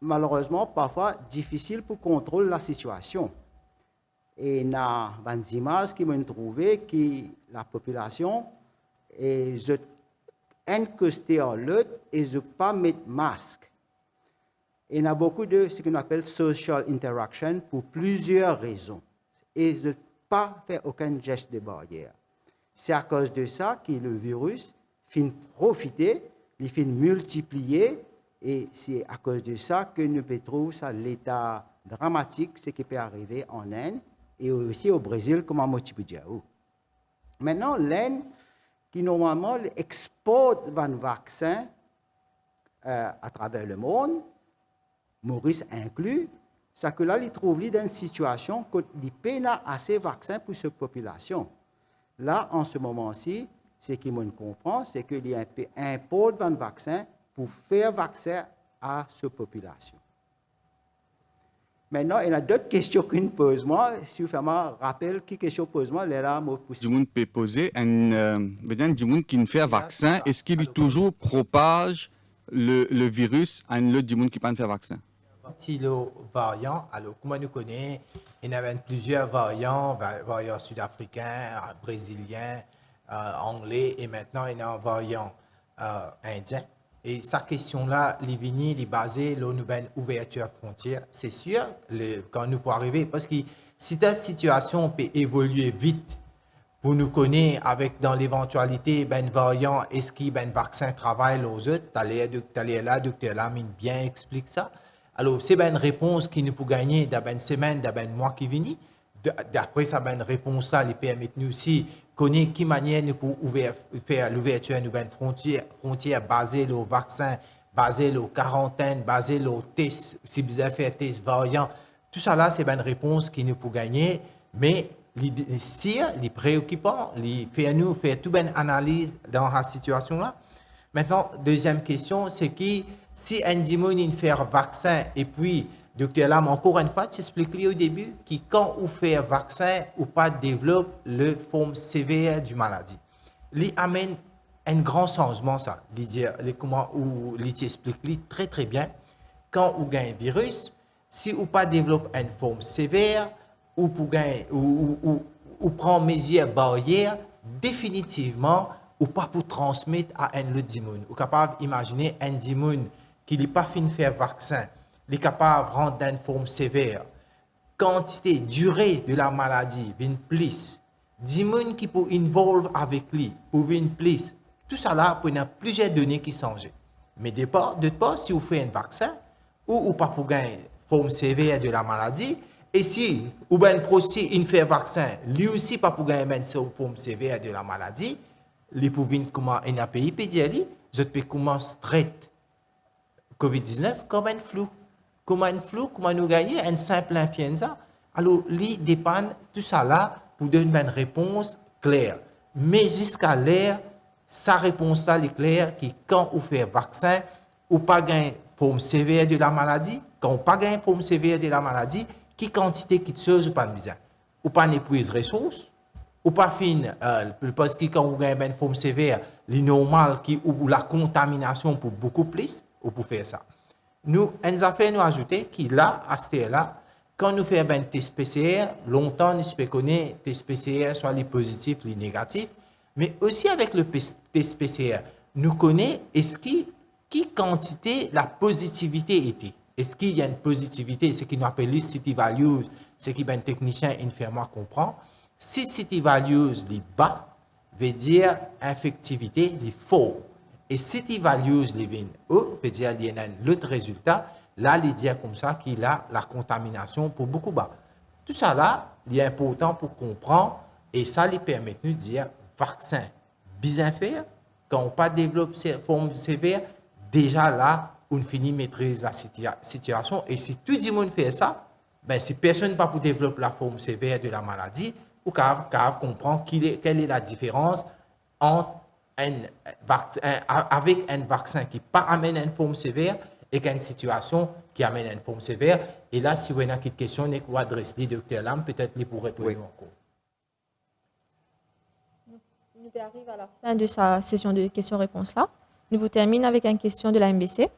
malheureusement, parfois difficile pour contrôler la situation. Et il y a des images qui m'ont trouvé que la population est encostée en l'autre et ne pas mettre masque. Et il y a beaucoup de ce qu'on appelle social interaction pour plusieurs raisons. Et ne pas faire aucun geste de barrière. C'est à cause de ça que le virus finit profiter, il finit multiplier, et c'est à cause de ça que nous pouvons trouver ça l'état dramatique, ce qui peut arriver en Inde et aussi au Brésil, comme à Motipudiaou. Maintenant, l'Inde, qui normalement exporte un vaccin à travers le monde, Maurice inclus, c'est que là, il trouve dans une situation où il n'y a pas assez de vaccins pour cette population. Là, en ce moment-ci, ce qu'il comprend, c'est qu'il y a un import de vaccin pour faire vaccin à cette population. Maintenant, il y a d'autres questions qu'on pose moi. Si vous faites un rappel, quelle question pose moi, là, moi, pour... Du monde peut poser du monde qui ne fait un vaccin, est-ce qu'il toujours propage le virus à un autre du monde qui ne fait un vaccin? Si le variant, alors comme nous connaissons, il y a plusieurs variants, variants sud-africains, brésiliens, anglais, et maintenant il y a un variant indien. Et sa question-là, il est basée sur une nouvelle ouverture frontière. C'est sûr, quand nous pouvons arriver, parce que si cette situation peut évoluer vite, pour nous connaître avec dans l'éventualité, variant, est-ce qu'il y a un vaccin travaille aux autres, docteur Lamine bien explique ça. Alors, c'est une réponse qui nous peut gagner dans une semaine, dans un mois qui vient. D'après ça, une réponse là, les permet nous aussi connaître quelle manière nous pouvons faire l'ouverture de nouvelles frontières basées sur le vaccin, basées sur la quarantaine, basées sur le test, si vous avez fait test variant. Tout ça là, c'est une réponse qui nous peut gagner, mais les préoccupants, les fait nous faire toute une analyse dans la situation là. Maintenant, deuxième question, c'est que si un dimanche fait un vaccin et puis, docteur Lam, encore une fois, tu expliques au début que quand on fait un vaccin, on pas développe le forme sévère du maladie. Il amène un grand changement, ça. Il t'explique très très bien. Quand on gagne un virus, si on pas développe une forme sévère, ou prend mesures barrières, définitivement, ou pas pour transmettre à un autre dimanche. Ou capable d'imaginer un dimanche qui n'est pas fini de faire vaccin, il est capable de rendre une forme sévère. Quantité, durée de la maladie, vient plus. Des gens qui peuvent involver avec lui, ou vient plus. Tout ça là, il y a plusieurs données qui changent. Mais de part, si vous faites un vaccin, ou pas pour gagner une forme sévère de la maladie, et si vous avez un procès, il fait un vaccin, lui aussi pas pour gagner une forme sévère de la maladie, les pouvez comment un pays peut dire, je peux commencer traiter COVID-19 comme un flou. Comme un flou, comment nous gagner une simple influenza. Alors, il dépend tout ça là pour donner une réponse claire. Mais jusqu'à l'air, sa réponse là est claire que quand on fait un vaccin, ou pas gagner forme sévère de la maladie, quand on pas gagner forme sévère de la maladie, qui quantité qui chose ou pas besoin. Ou pas n'épuise ressources, ou pas fin, parce que quand on gagne une forme sévère, le normal ou la contamination pour beaucoup plus, ou pour faire ça. Nous, on a fait nous ajouter qu'il là, à ce là, quand nous faisons un test PCR, longtemps nous pouvons connaître test PCR, soit les positifs, les négatifs, mais aussi avec le test PCR, nous connaissons est-ce qui quantité la positivité était. Est-ce qu'il y a une positivité, ce qu'on appelle les city values, ce qui un technicien infirmier comprend. Si city values les bas, veut dire infectivité les faux. Et city values les haut, veut dire qu'il y a un autre résultat. Là, il dit comme ça qu'il a la contamination pour beaucoup bas. Tout ça là, il est important pour comprendre et ça lui permet de nous dire vaccin bien fait, quand on pas développe ces formes sévères, déjà là, on finit maîtrise la situation. Et si tout le monde fait ça, ben si personne ne va pour développer la forme sévère de la maladie, ou comprendre quelle est la différence entre avec un vaccin qui pas amène une forme sévère et qu'une situation qui amène une forme sévère. Et là, si vous avez une question, vous adressez le docteur Lam, peut-être il pourrait répondre encore. Nous arrivons à la fin de sa session de questions-réponses là. Nous vous terminons avec une question de la MBC.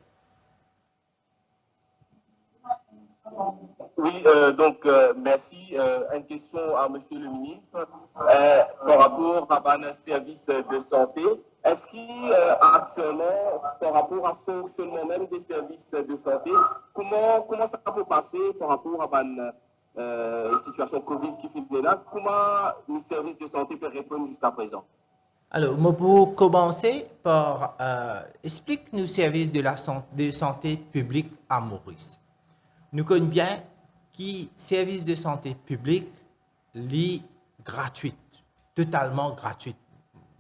Oui, merci. Une question à Monsieur le ministre par rapport à un service de santé. Est-ce qu'actuellement, par rapport au fonctionnement même des services de santé, comment ça peut passer par rapport à une situation Covid qui fait là? Comment le service de santé peut répondre jusqu'à présent? Alors, pour commencer par explique-nous le service de santé publique à Maurice. Nous connaissons bien que le service de santé publique est gratuit, totalement gratuit.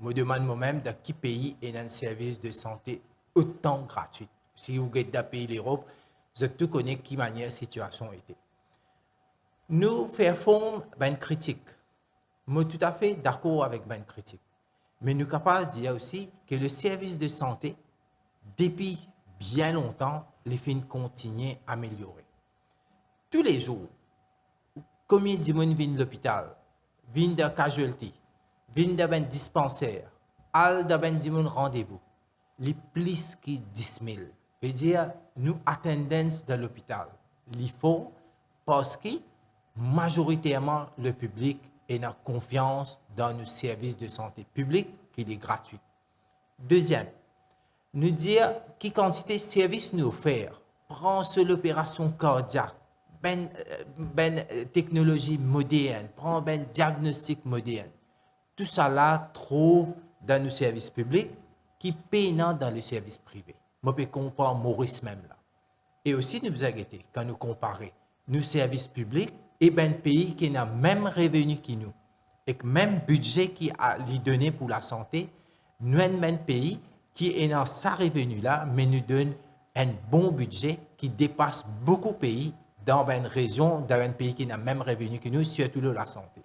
Je me demande moi-même dans quel pays est un service de santé autant gratuit. Si vous êtes dans le pays d'Europe, vous tout connaissez quelle manière la situation était. Nous faisons une critique. Je suis tout à fait d'accord avec une critique. Mais nous sommes capables de dire aussi que le service de santé, depuis bien longtemps, les fins continuent à améliorer. Tous les jours, combien de gens viennent de l'hôpital, viennent de casualty, viennent d'un dispensaire, all d'un rendez-vous, les plus que 10 000. Veut dire, nous attendons de l'hôpital. Il faut parce que majoritairement le public est en confiance dans nos services de santé publique qui est gratuit. Deuxième, nous dire quelle quantité de services nous offrent. Prends sur l'opération cardiaque, technologie moderne, prends diagnostic moderne. Tout ça là trouve dans nos services publics qui payent dans les services privés. Moi, je compare Maurice même là. Et aussi, nous vous inquiétez quand nous comparons nos services publics et un pays qui a le même revenu que nous et le même budget qui a donné pour la santé, nous avons un pays qui est dans sa revenu là, mais nous donne un bon budget qui dépasse beaucoup de pays dans une région, dans un pays qui a le même revenu que nous, surtout la santé.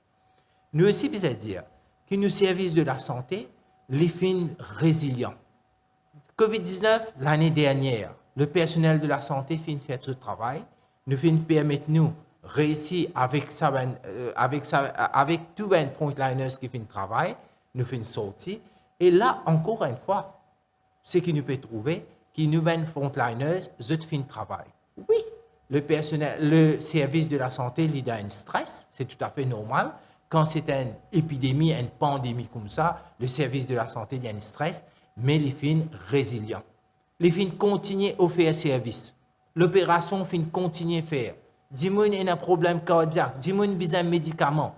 Nous aussi, besoin dire que nos services de la santé, les fins résilients. COVID-19, l'année dernière, le personnel de la santé fin fait ce travail, nous fin permettre nous réussir avec tous les frontliners qui font le travail, nous fin sortir. Et là, encore une fois, ce que nous pouvons trouver, qui nous ben frontliners, je fin travail. Oui, le service de la santé, il a un stress, c'est tout à fait normal. Quand c'est une épidémie, une pandémie comme ça, le service de la santé, il y a un stress, mais les fins résilients. Les fins continuent à faire service. L'opération fin continue à faire. Dimoun a un problème cardiaque, Dimoun a besoin de médicaments,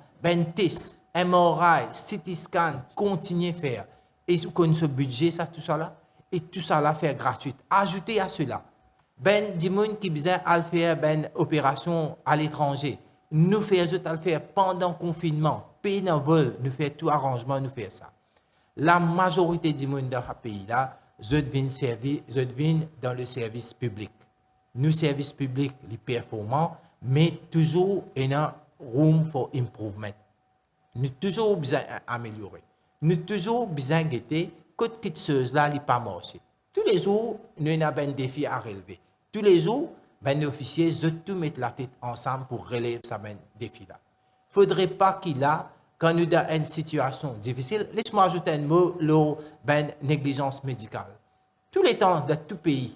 test, MRI, CT scan, continue à faire. Et ce budget, ça, tout ça là, et tout ça là, faire gratuit. Ajoutez à cela, Dimoun qui a besoin de faire une opération à l'étranger. Nous faisons le faire pendant le confinement, payer dans le vol, nous faisons tout arrangement, nous faisons ça. La majorité des gens dans ce pays-là, je viens dans le service public. Nous, services publics, les performants, mais toujours il y a room for improvement. Nous toujours besoin d'améliorer. Nous toujours besoin de guetter que cette chose-là n'est pas marché. Tous les jours, nous avons un défi à relever. Tous les jours, nos officiers, je tout mettre la tête ensemble pour relever ce défi-là. Il ne faudrait pas qu'il y ait, quand nous sommes dans une situation difficile, laisse-moi ajouter un mot, la négligence médicale. Tous les temps, dans tout pays,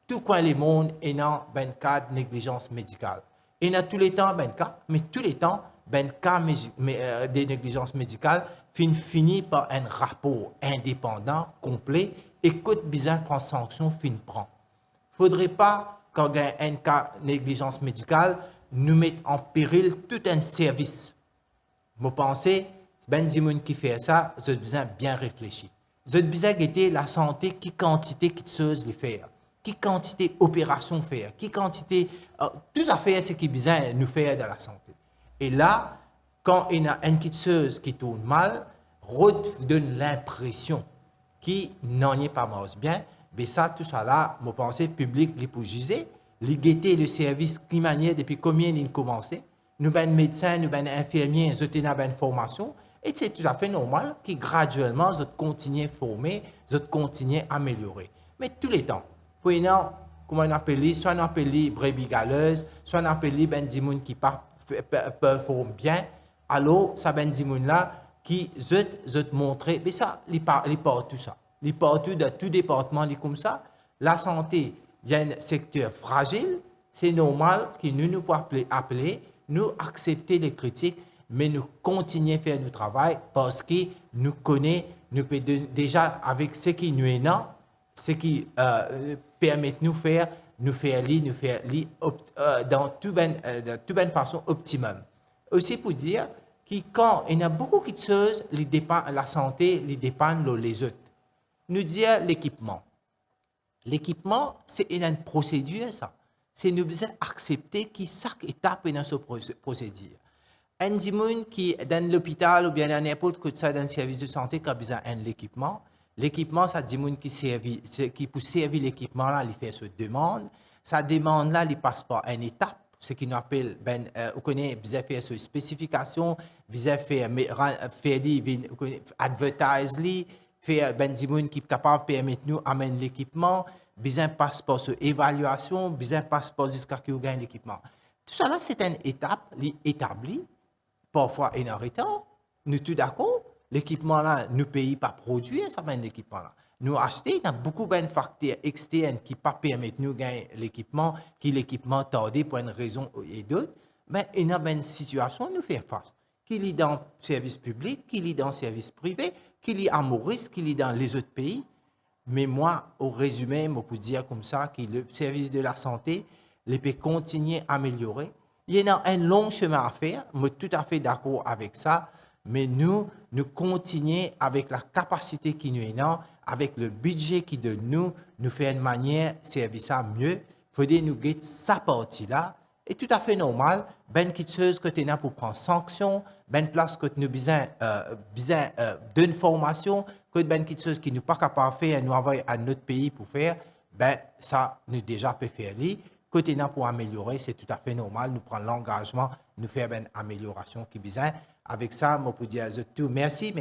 tout coin du monde, il y a un cas de négligence médicale. Il y a tous les temps un cas, mais tous les temps, un cas de négligence médicale finit par un rapport indépendant, complet, et que besoin prendre sanction, prend. Il ne faudrait pas, quand il y a un cas de négligence médicale, nous mettre en péril tout un service. Je pense que les gens qui font ça, ils ont besoin de bien réfléchir. Ils ont besoin de la santé, qui quantité de choses les faire, qui quantité d'opérations faire, qui quantité. Tout ça fait ce qui besoin nous faire dans la santé. Et là, quand il y a une petite chose qui tourne mal, Roth donne l'impression qu'il n'en est pas bien. Mais ça, tout ça là, je pense que le public les pour juger, les guetter le service qui manière depuis combien il a commencé. nous ben médecins, nous ben infirmiers, nous avons ben formation, et c'est tout à fait normal que graduellement, nous continuons à former, nous continuons à améliorer. Mais tous les temps, pour une, comment on appelle, soit on appelle brebis galeuses, soit on appelle ben des gens qui performent bien, alors ça ben des gens là qui veut montrer, mais ça, il part tout ça. Il part tout de tout département, il comme ça. La santé, il y a un secteur fragile, c'est normal que nous pouvons appeler, nous accepter les critiques, mais nous continuer à faire notre travail parce que nous connaissons, nous pouvons déjà avec ce qui nous est là, ce qui permet de nous faire dans toute bonne façon optimum. Aussi pour dire que quand il y a beaucoup de choses, la santé, les dépend les autres. Nous dire l'équipement. L'équipement, c'est une procédure, ça. C'est nous besoin accepter que chaque étape est dans ce procédure. Un monde qui est dans l'hôpital ou bien dans n'importe quoi dans un service de santé qui a besoin d'un équipement. L'équipement, ça dit qui pour servir l'équipement là, il fait ce demande. Sa demande là, il passe par une étape, ce qu'on appelle, on connaît, besoin faire ce spécification, besoin faire advertise, faire des gens qui sont capables de permettre nous amener l'équipement, besoin passe par ce évaluation, besoin passe par jusqu'à ce qu'on gagne l'équipement. Tout ça là, c'est une étape établie. Parfois, il y a un retard. Nous tous d'accord. L'équipement là, nous ne payons pas produire ça mène l'équipement là. Nous achetons, il y a beaucoup de facteurs externes qui ne permettent nous de gagner l'équipement, qui l'équipement tardé pour une raison et d'autres. Mais il y a une situation nous faire face. Qu'il y dans le service public, qu'il y dans le service privé, qu'il y à Maurice, qu'il y dans les autres pays. Mais moi, au résumé, je peux dire comme ça que le service de la santé, il peut continuer à améliorer. Il y a un long chemin à faire, je suis tout à fait d'accord avec ça, mais nous continuons avec la capacité qui nous est là, avec le budget qui de nous fait une manière de servir ça mieux. Il faut nous guetter sa partie-là. Et tout à fait normal, ben quelque chose que tu as pour prendre sanction, ben place que nous besoin d'une formation, que ben quelque chose qui nous pas capable de faire, nous envoyer à notre pays pour faire, ben ça nous déjà peut faire lui. Côté là pour améliorer, c'est tout à fait normal. Nous prenons l'engagement, nous faire une amélioration qui besoin. Avec ça, je peux dire à tout merci,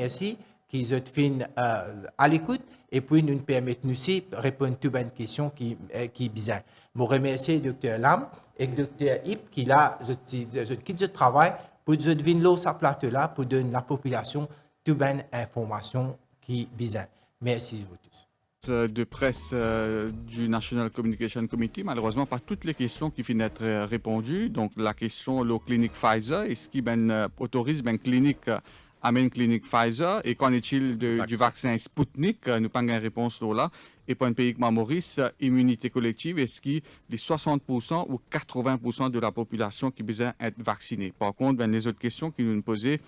qu'ils ont fait à l'écoute et puis nous permettent aussi de répondre à toutes les questions qui besoin. Je remercie le Dr Lam et le Dr Ip qui là, je quitte le travail pour venir sa plateau là pour donner à la population toutes les informations qui besoin. Merci à vous tous. De presse du National Communication Committee, malheureusement, pas toutes les questions qui finissent d'être répondues. Donc, la question, la clinique Pfizer, est-ce qu'il autorise une clinique amène clinique Pfizer et qu'en est-il du vaccin Sputnik? Nous n'avons pas une réponse là. Et pour un pays comme Maurice, immunité collective, est-ce qu'il y a 60% ou 80% de la population qui a besoin d'être vaccinée? Par contre, les autres questions qui nous posaient,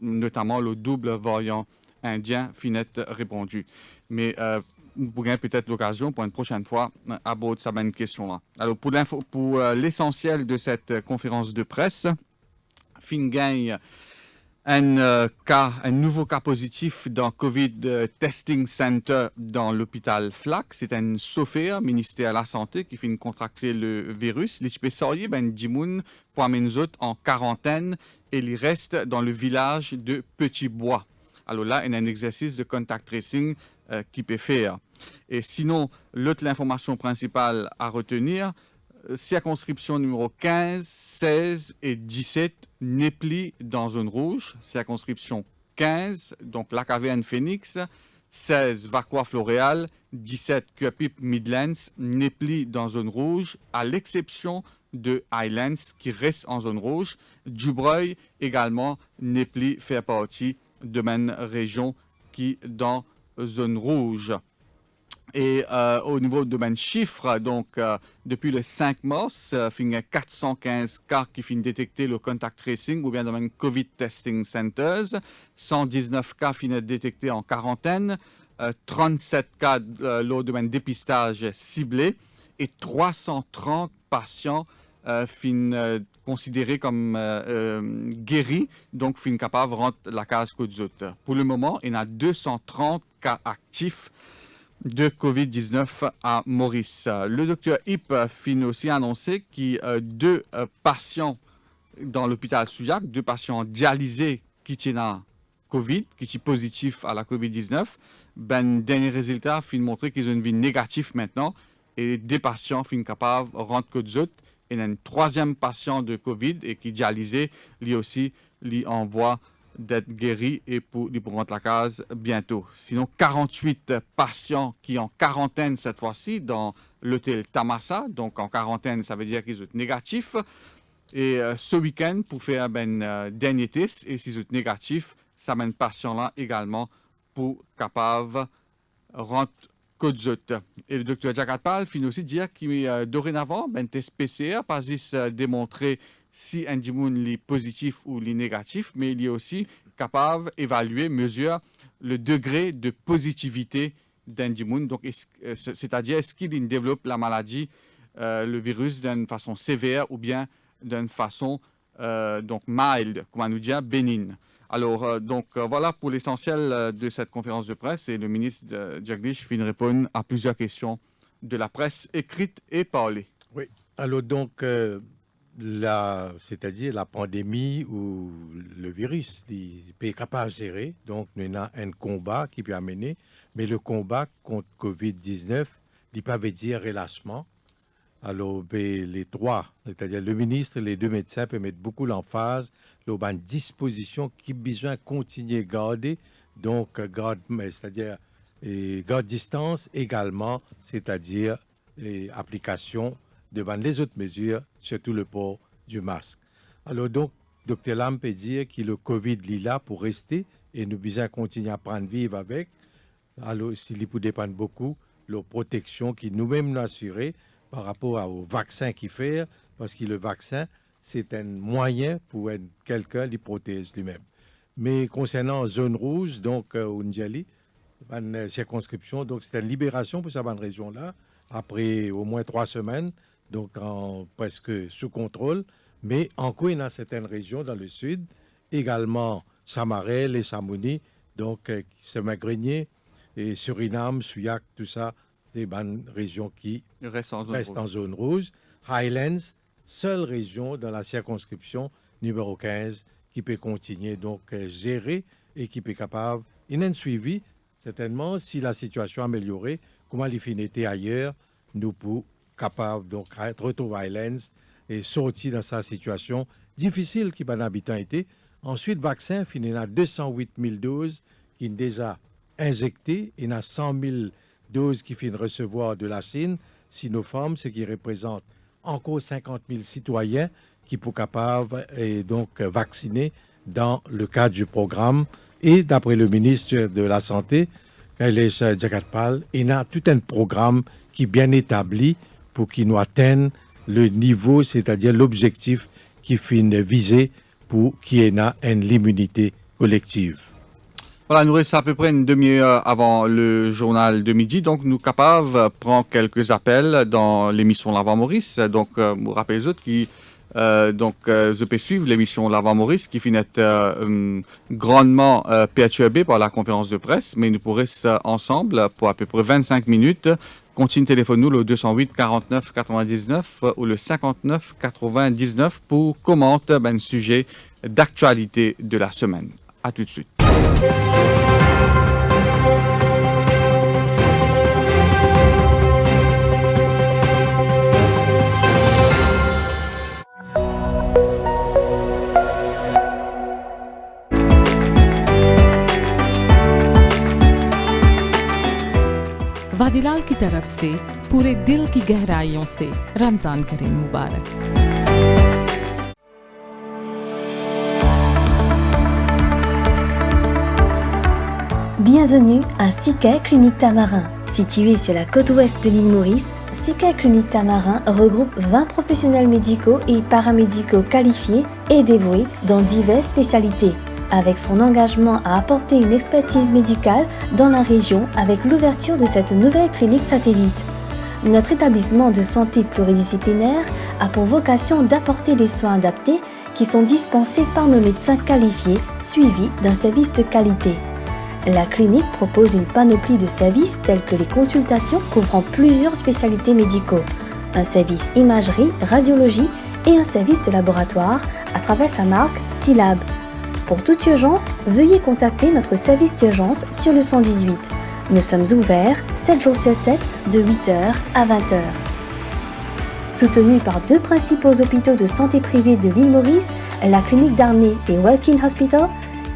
notamment le double variant indien, finissent répondues. Mais nous pourrions peut-être l'occasion pour une prochaine fois aborder cette question-là. Alors, pour l'essentiel de cette conférence de presse, gagne un nouveau cas positif dans COVID Testing Center dans l'hôpital Flac. C'est un Sofia, ministère de la Santé, qui finit contracter le virus. Les spécialistes, Dimoun, pour amener nous autres en quarantaine et ils restent dans le village de Petit Bois. Alors là, il y a un exercice de contact tracing qui peut faire. Et sinon, l'information principale à retenir, circonscription numéro 15, 16 et 17, Népli dans zone rouge. Circonscription 15, donc Lac-Avergne Phoenix, 16 Vacois-Floréal, 17 Cuapip Midlands, Népli dans zone rouge, à l'exception de Highlands qui reste en zone rouge. Dubreuil également, Népli fait partie de même région qui dans zone rouge. Et au niveau de mes chiffres, donc depuis le 5 mars, il y a 415 cas qui finissent détecter le contact tracing ou bien dans le COVID Testing Centers, 119 cas finissent détectés en quarantaine, 37 cas lors de dépistage ciblé et 330 patients finissent considérés comme guéris, donc finissent capables de rendre la case côte autres. Pour le moment, il y a 230 cas actifs de COVID-19 à Maurice. Le docteur Ip finit aussi annoncer que 2 patients dans l'hôpital Souillac, 2 patients dialysés qui tiennent Covid, qui sont positifs à la COVID-19. Ben, dernier résultat fin montrer qu'ils ont une vie négative maintenant et des patients fin capables de rendre que d'autres. Et un 3e patient de Covid et qui dialysé, lui aussi, lui envoie d'être guéri et pour rentrer la case bientôt. Sinon, 48 patients qui en quarantaine cette fois-ci dans l'hôtel Tamasa. Donc en quarantaine, ça veut dire qu'ils sont négatifs. Et ce week-end, pour faire un dernier test, et s'ils sont négatifs, ça mène patient-là également pour capable rentrer que d'autres. Et le docteur Jakatpal finit aussi de dire que dorénavant, un test PCR pas juste démontrer si un dimoun est positif ou est négatif, mais il est aussi capable d'évaluer, mesurer le degré de positivité d'un dimoun. Donc, c'est-à-dire, est-ce qu'il développe la maladie, le virus, d'une façon sévère ou bien d'une façon donc mild, comme on nous dit, bénigne. Alors, voilà pour l'essentiel de cette conférence de presse et le ministre Jagdish vient répondre à plusieurs questions de la presse écrite et parlée. Oui, alors donc, c'est-à-dire la pandémie ou le virus, il peut être capable de gérer. Donc, nous avons un combat qui peut amener, mais le combat contre COVID-19, il ne veut pas dire relâchement. Alors, les trois, c'est-à-dire le ministre et les 2 médecins peuvent mettre beaucoup l'emphase sur une disposition qui a besoin de continuer à garder, donc c'est-à-dire garde distance également, c'est-à-dire application devant les autres mesures, surtout le port du masque. Alors donc, Dr Lam peut dire que le Covid est là pour rester et nous besoin continuer à prendre vivre avec. Alors, s'il peut dépendre beaucoup de la protection qui nous-mêmes nous assurer par rapport au vaccin qu'il fait, parce que le vaccin, c'est un moyen pour quelqu'un de protéger lui-même. Mais concernant zone rouge, donc au Ndjali, une circonscription, donc c'est une libération pour cette région-là, après au moins 3 semaines, donc presque sous contrôle, mais encore dans certaines régions dans le sud, également Samarel et Chamonix, donc Semin-Grenier et Suriname, Souillac, tout ça, des régions qui restent en zone rouge. Highlands, seule région dans la circonscription numéro 15 qui peut continuer donc gérer et qui peut être capable. Il y a un suivi, certainement, si la situation est améliorée, comment les finalités ailleurs, nous pouvons capables donc retrouver Highlands et sortir dans sa situation difficile qui va l'habitant été. Ensuite, vaccin, il y a 208 000 doses qui sont déjà injectées. Il y a 100 000 doses qui viennent recevoir de la Chine, Sinopharm, ce qui représente encore 50 000 citoyens qui sont capables et donc vacciner dans le cadre du programme. Et d'après le ministre de la Santé, Kailesh Jakatpal, il y a tout un programme qui est bien établi pour qu'il nous atteigne le niveau, c'est-à-dire l'objectif qui finit visé pour qu'il y ait une immunité collective. Voilà, nous restons à peu près une demi-heure avant le journal de midi, donc nous sommes capables de prendre quelques appels dans l'émission L'Avant Maurice. Donc, je vous rappelle les autres qui je peux suivre l'émission L'Avant Maurice qui finit grandement perturbée par la conférence de presse, mais nous pourrons rester ensemble pour à peu près 25 minutes. Continue téléphone nous le 208 49 99 ou le 59 99 pour commenter un sujet d'actualité de la semaine. À tout de suite. वादिलाल की तरफ से पूरे दिल की गहराइयों से रमजान करीम मुबारक। Bienvenue à Sika Clinique Tamarin. Située sur la côte ouest de l'île Maurice, Sika Clinique Tamarin regroupe 20 professionnels médicaux et paramédicaux qualifiés et dévoués dans diverses spécialités. Avec son engagement à apporter une expertise médicale dans la région avec l'ouverture de cette nouvelle clinique satellite. Notre établissement de santé pluridisciplinaire a pour vocation d'apporter des soins adaptés qui sont dispensés par nos médecins qualifiés, suivis d'un service de qualité. La clinique propose une panoplie de services tels que les consultations couvrant plusieurs spécialités médicaux, un service imagerie, radiologie et un service de laboratoire à travers sa marque C-Lab. Pour toute urgence, veuillez contacter notre service d'urgence sur le 118. Nous sommes ouverts 7 jours sur 7 de 8h à 20h. Soutenu par 2 principaux hôpitaux de santé privés de l'île Maurice, la clinique Darney et Welkin Hospital,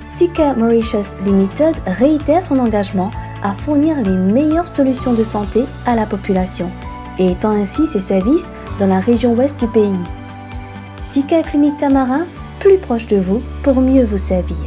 Seacare Mauritius Limited réitère son engagement à fournir les meilleures solutions de santé à la population et étend ainsi ses services dans la région ouest du pays. Seacare Clinique Tamarin, plus proche de vous pour mieux vous servir.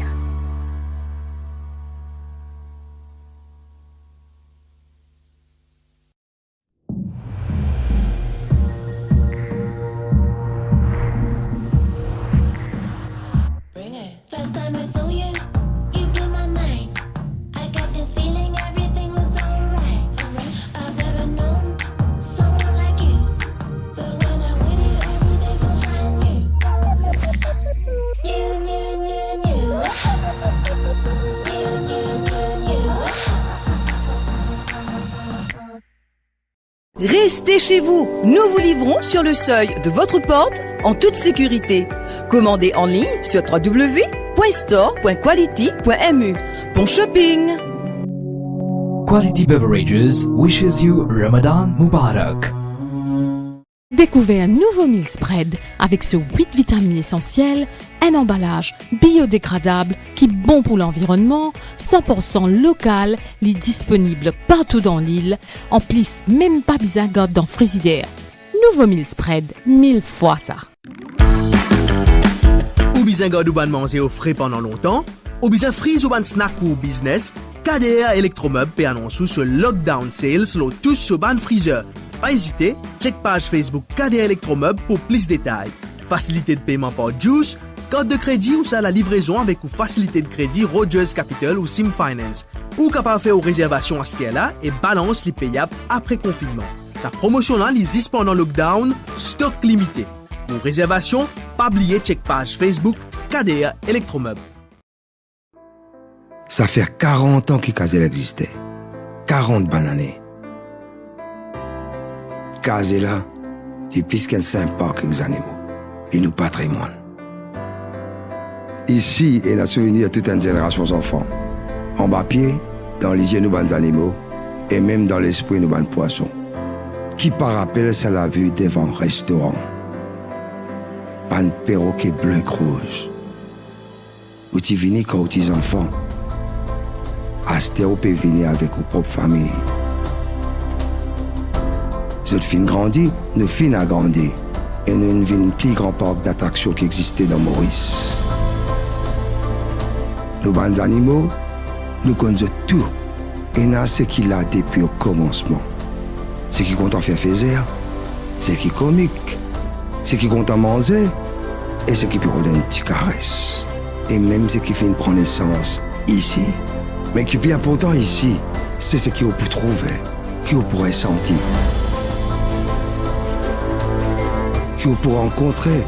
Restez chez vous, nous vous livrons sur le seuil de votre porte en toute sécurité. Commandez en ligne sur www.store.quality.mu. Bon shopping! Quality Beverages wishes you Ramadan Mubarak. Découvrez un nouveau meal spread avec ce 8 vitamines essentielles, un emballage biodégradable qui est bon pour l'environnement, 100% local, est disponible partout dans l'île, en plus même pas besoin dans frigidaire. Nouveau meal spread, 1000 fois ça. Ou besoin de manger au frais pendant longtemps, ou besoin freeze ou ban snack pour business, KDR Electromeubles peut annoncer ce lockdown sales tous sur ban freezer. Pas hésiter, check page Facebook KDR Electromeubles pour plus de détails. Facilité de paiement par Juice, code de crédit ou ça la livraison avec ou facilité de crédit Rogers Capital ou Sim Finance. Ou capable de faire aux réservations à ce là et balance les payables après confinement. Sa promotion là existe pendant lockdown, stock limité. Pour réservation, pas oublier check page Facebook KDR Electromeubles. Ça fait 40 ans que Kazela existait. 40 bonnes années. Kazela est plus qu'un simple parc avec les animaux. Et nous patrimoine. Ici, il y a un souvenir de toute une génération d'enfants. En bas pied, dans les yeux de nos animaux, et même dans l'esprit de nos poissons. Qui par rappel, ça l'a vu devant un restaurant. Un perroquet bleu et rouge. Où tu viens quand tu es enfant. Astéro peut venir avec vos propres familles. Cette fin grandit, nous fin a grandi. Et nous avons un plus grand parc d'attractions qui existait dans Maurice. Nos bons animaux, nous connaissons tout. Et nous ce qu'il a depuis le commencement. Ce qui compte en faire faire, ce qui est comique, ce qui compte en manger, et ce qui peut donner une petite caresse. Et même ce qui fait prendre naissance ici. Mais qui est bien important ici, c'est ce qu'on peut trouver, qu'on pourrait sentir, qu'on peut rencontrer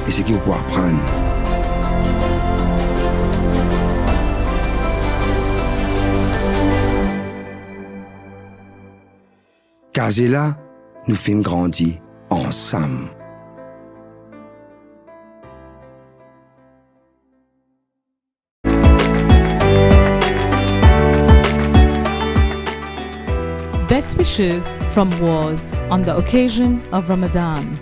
et ce qu'on peut apprendre. Kazela nous fait grandir ensemble. Best wishes from Wars on the occasion of Ramadan.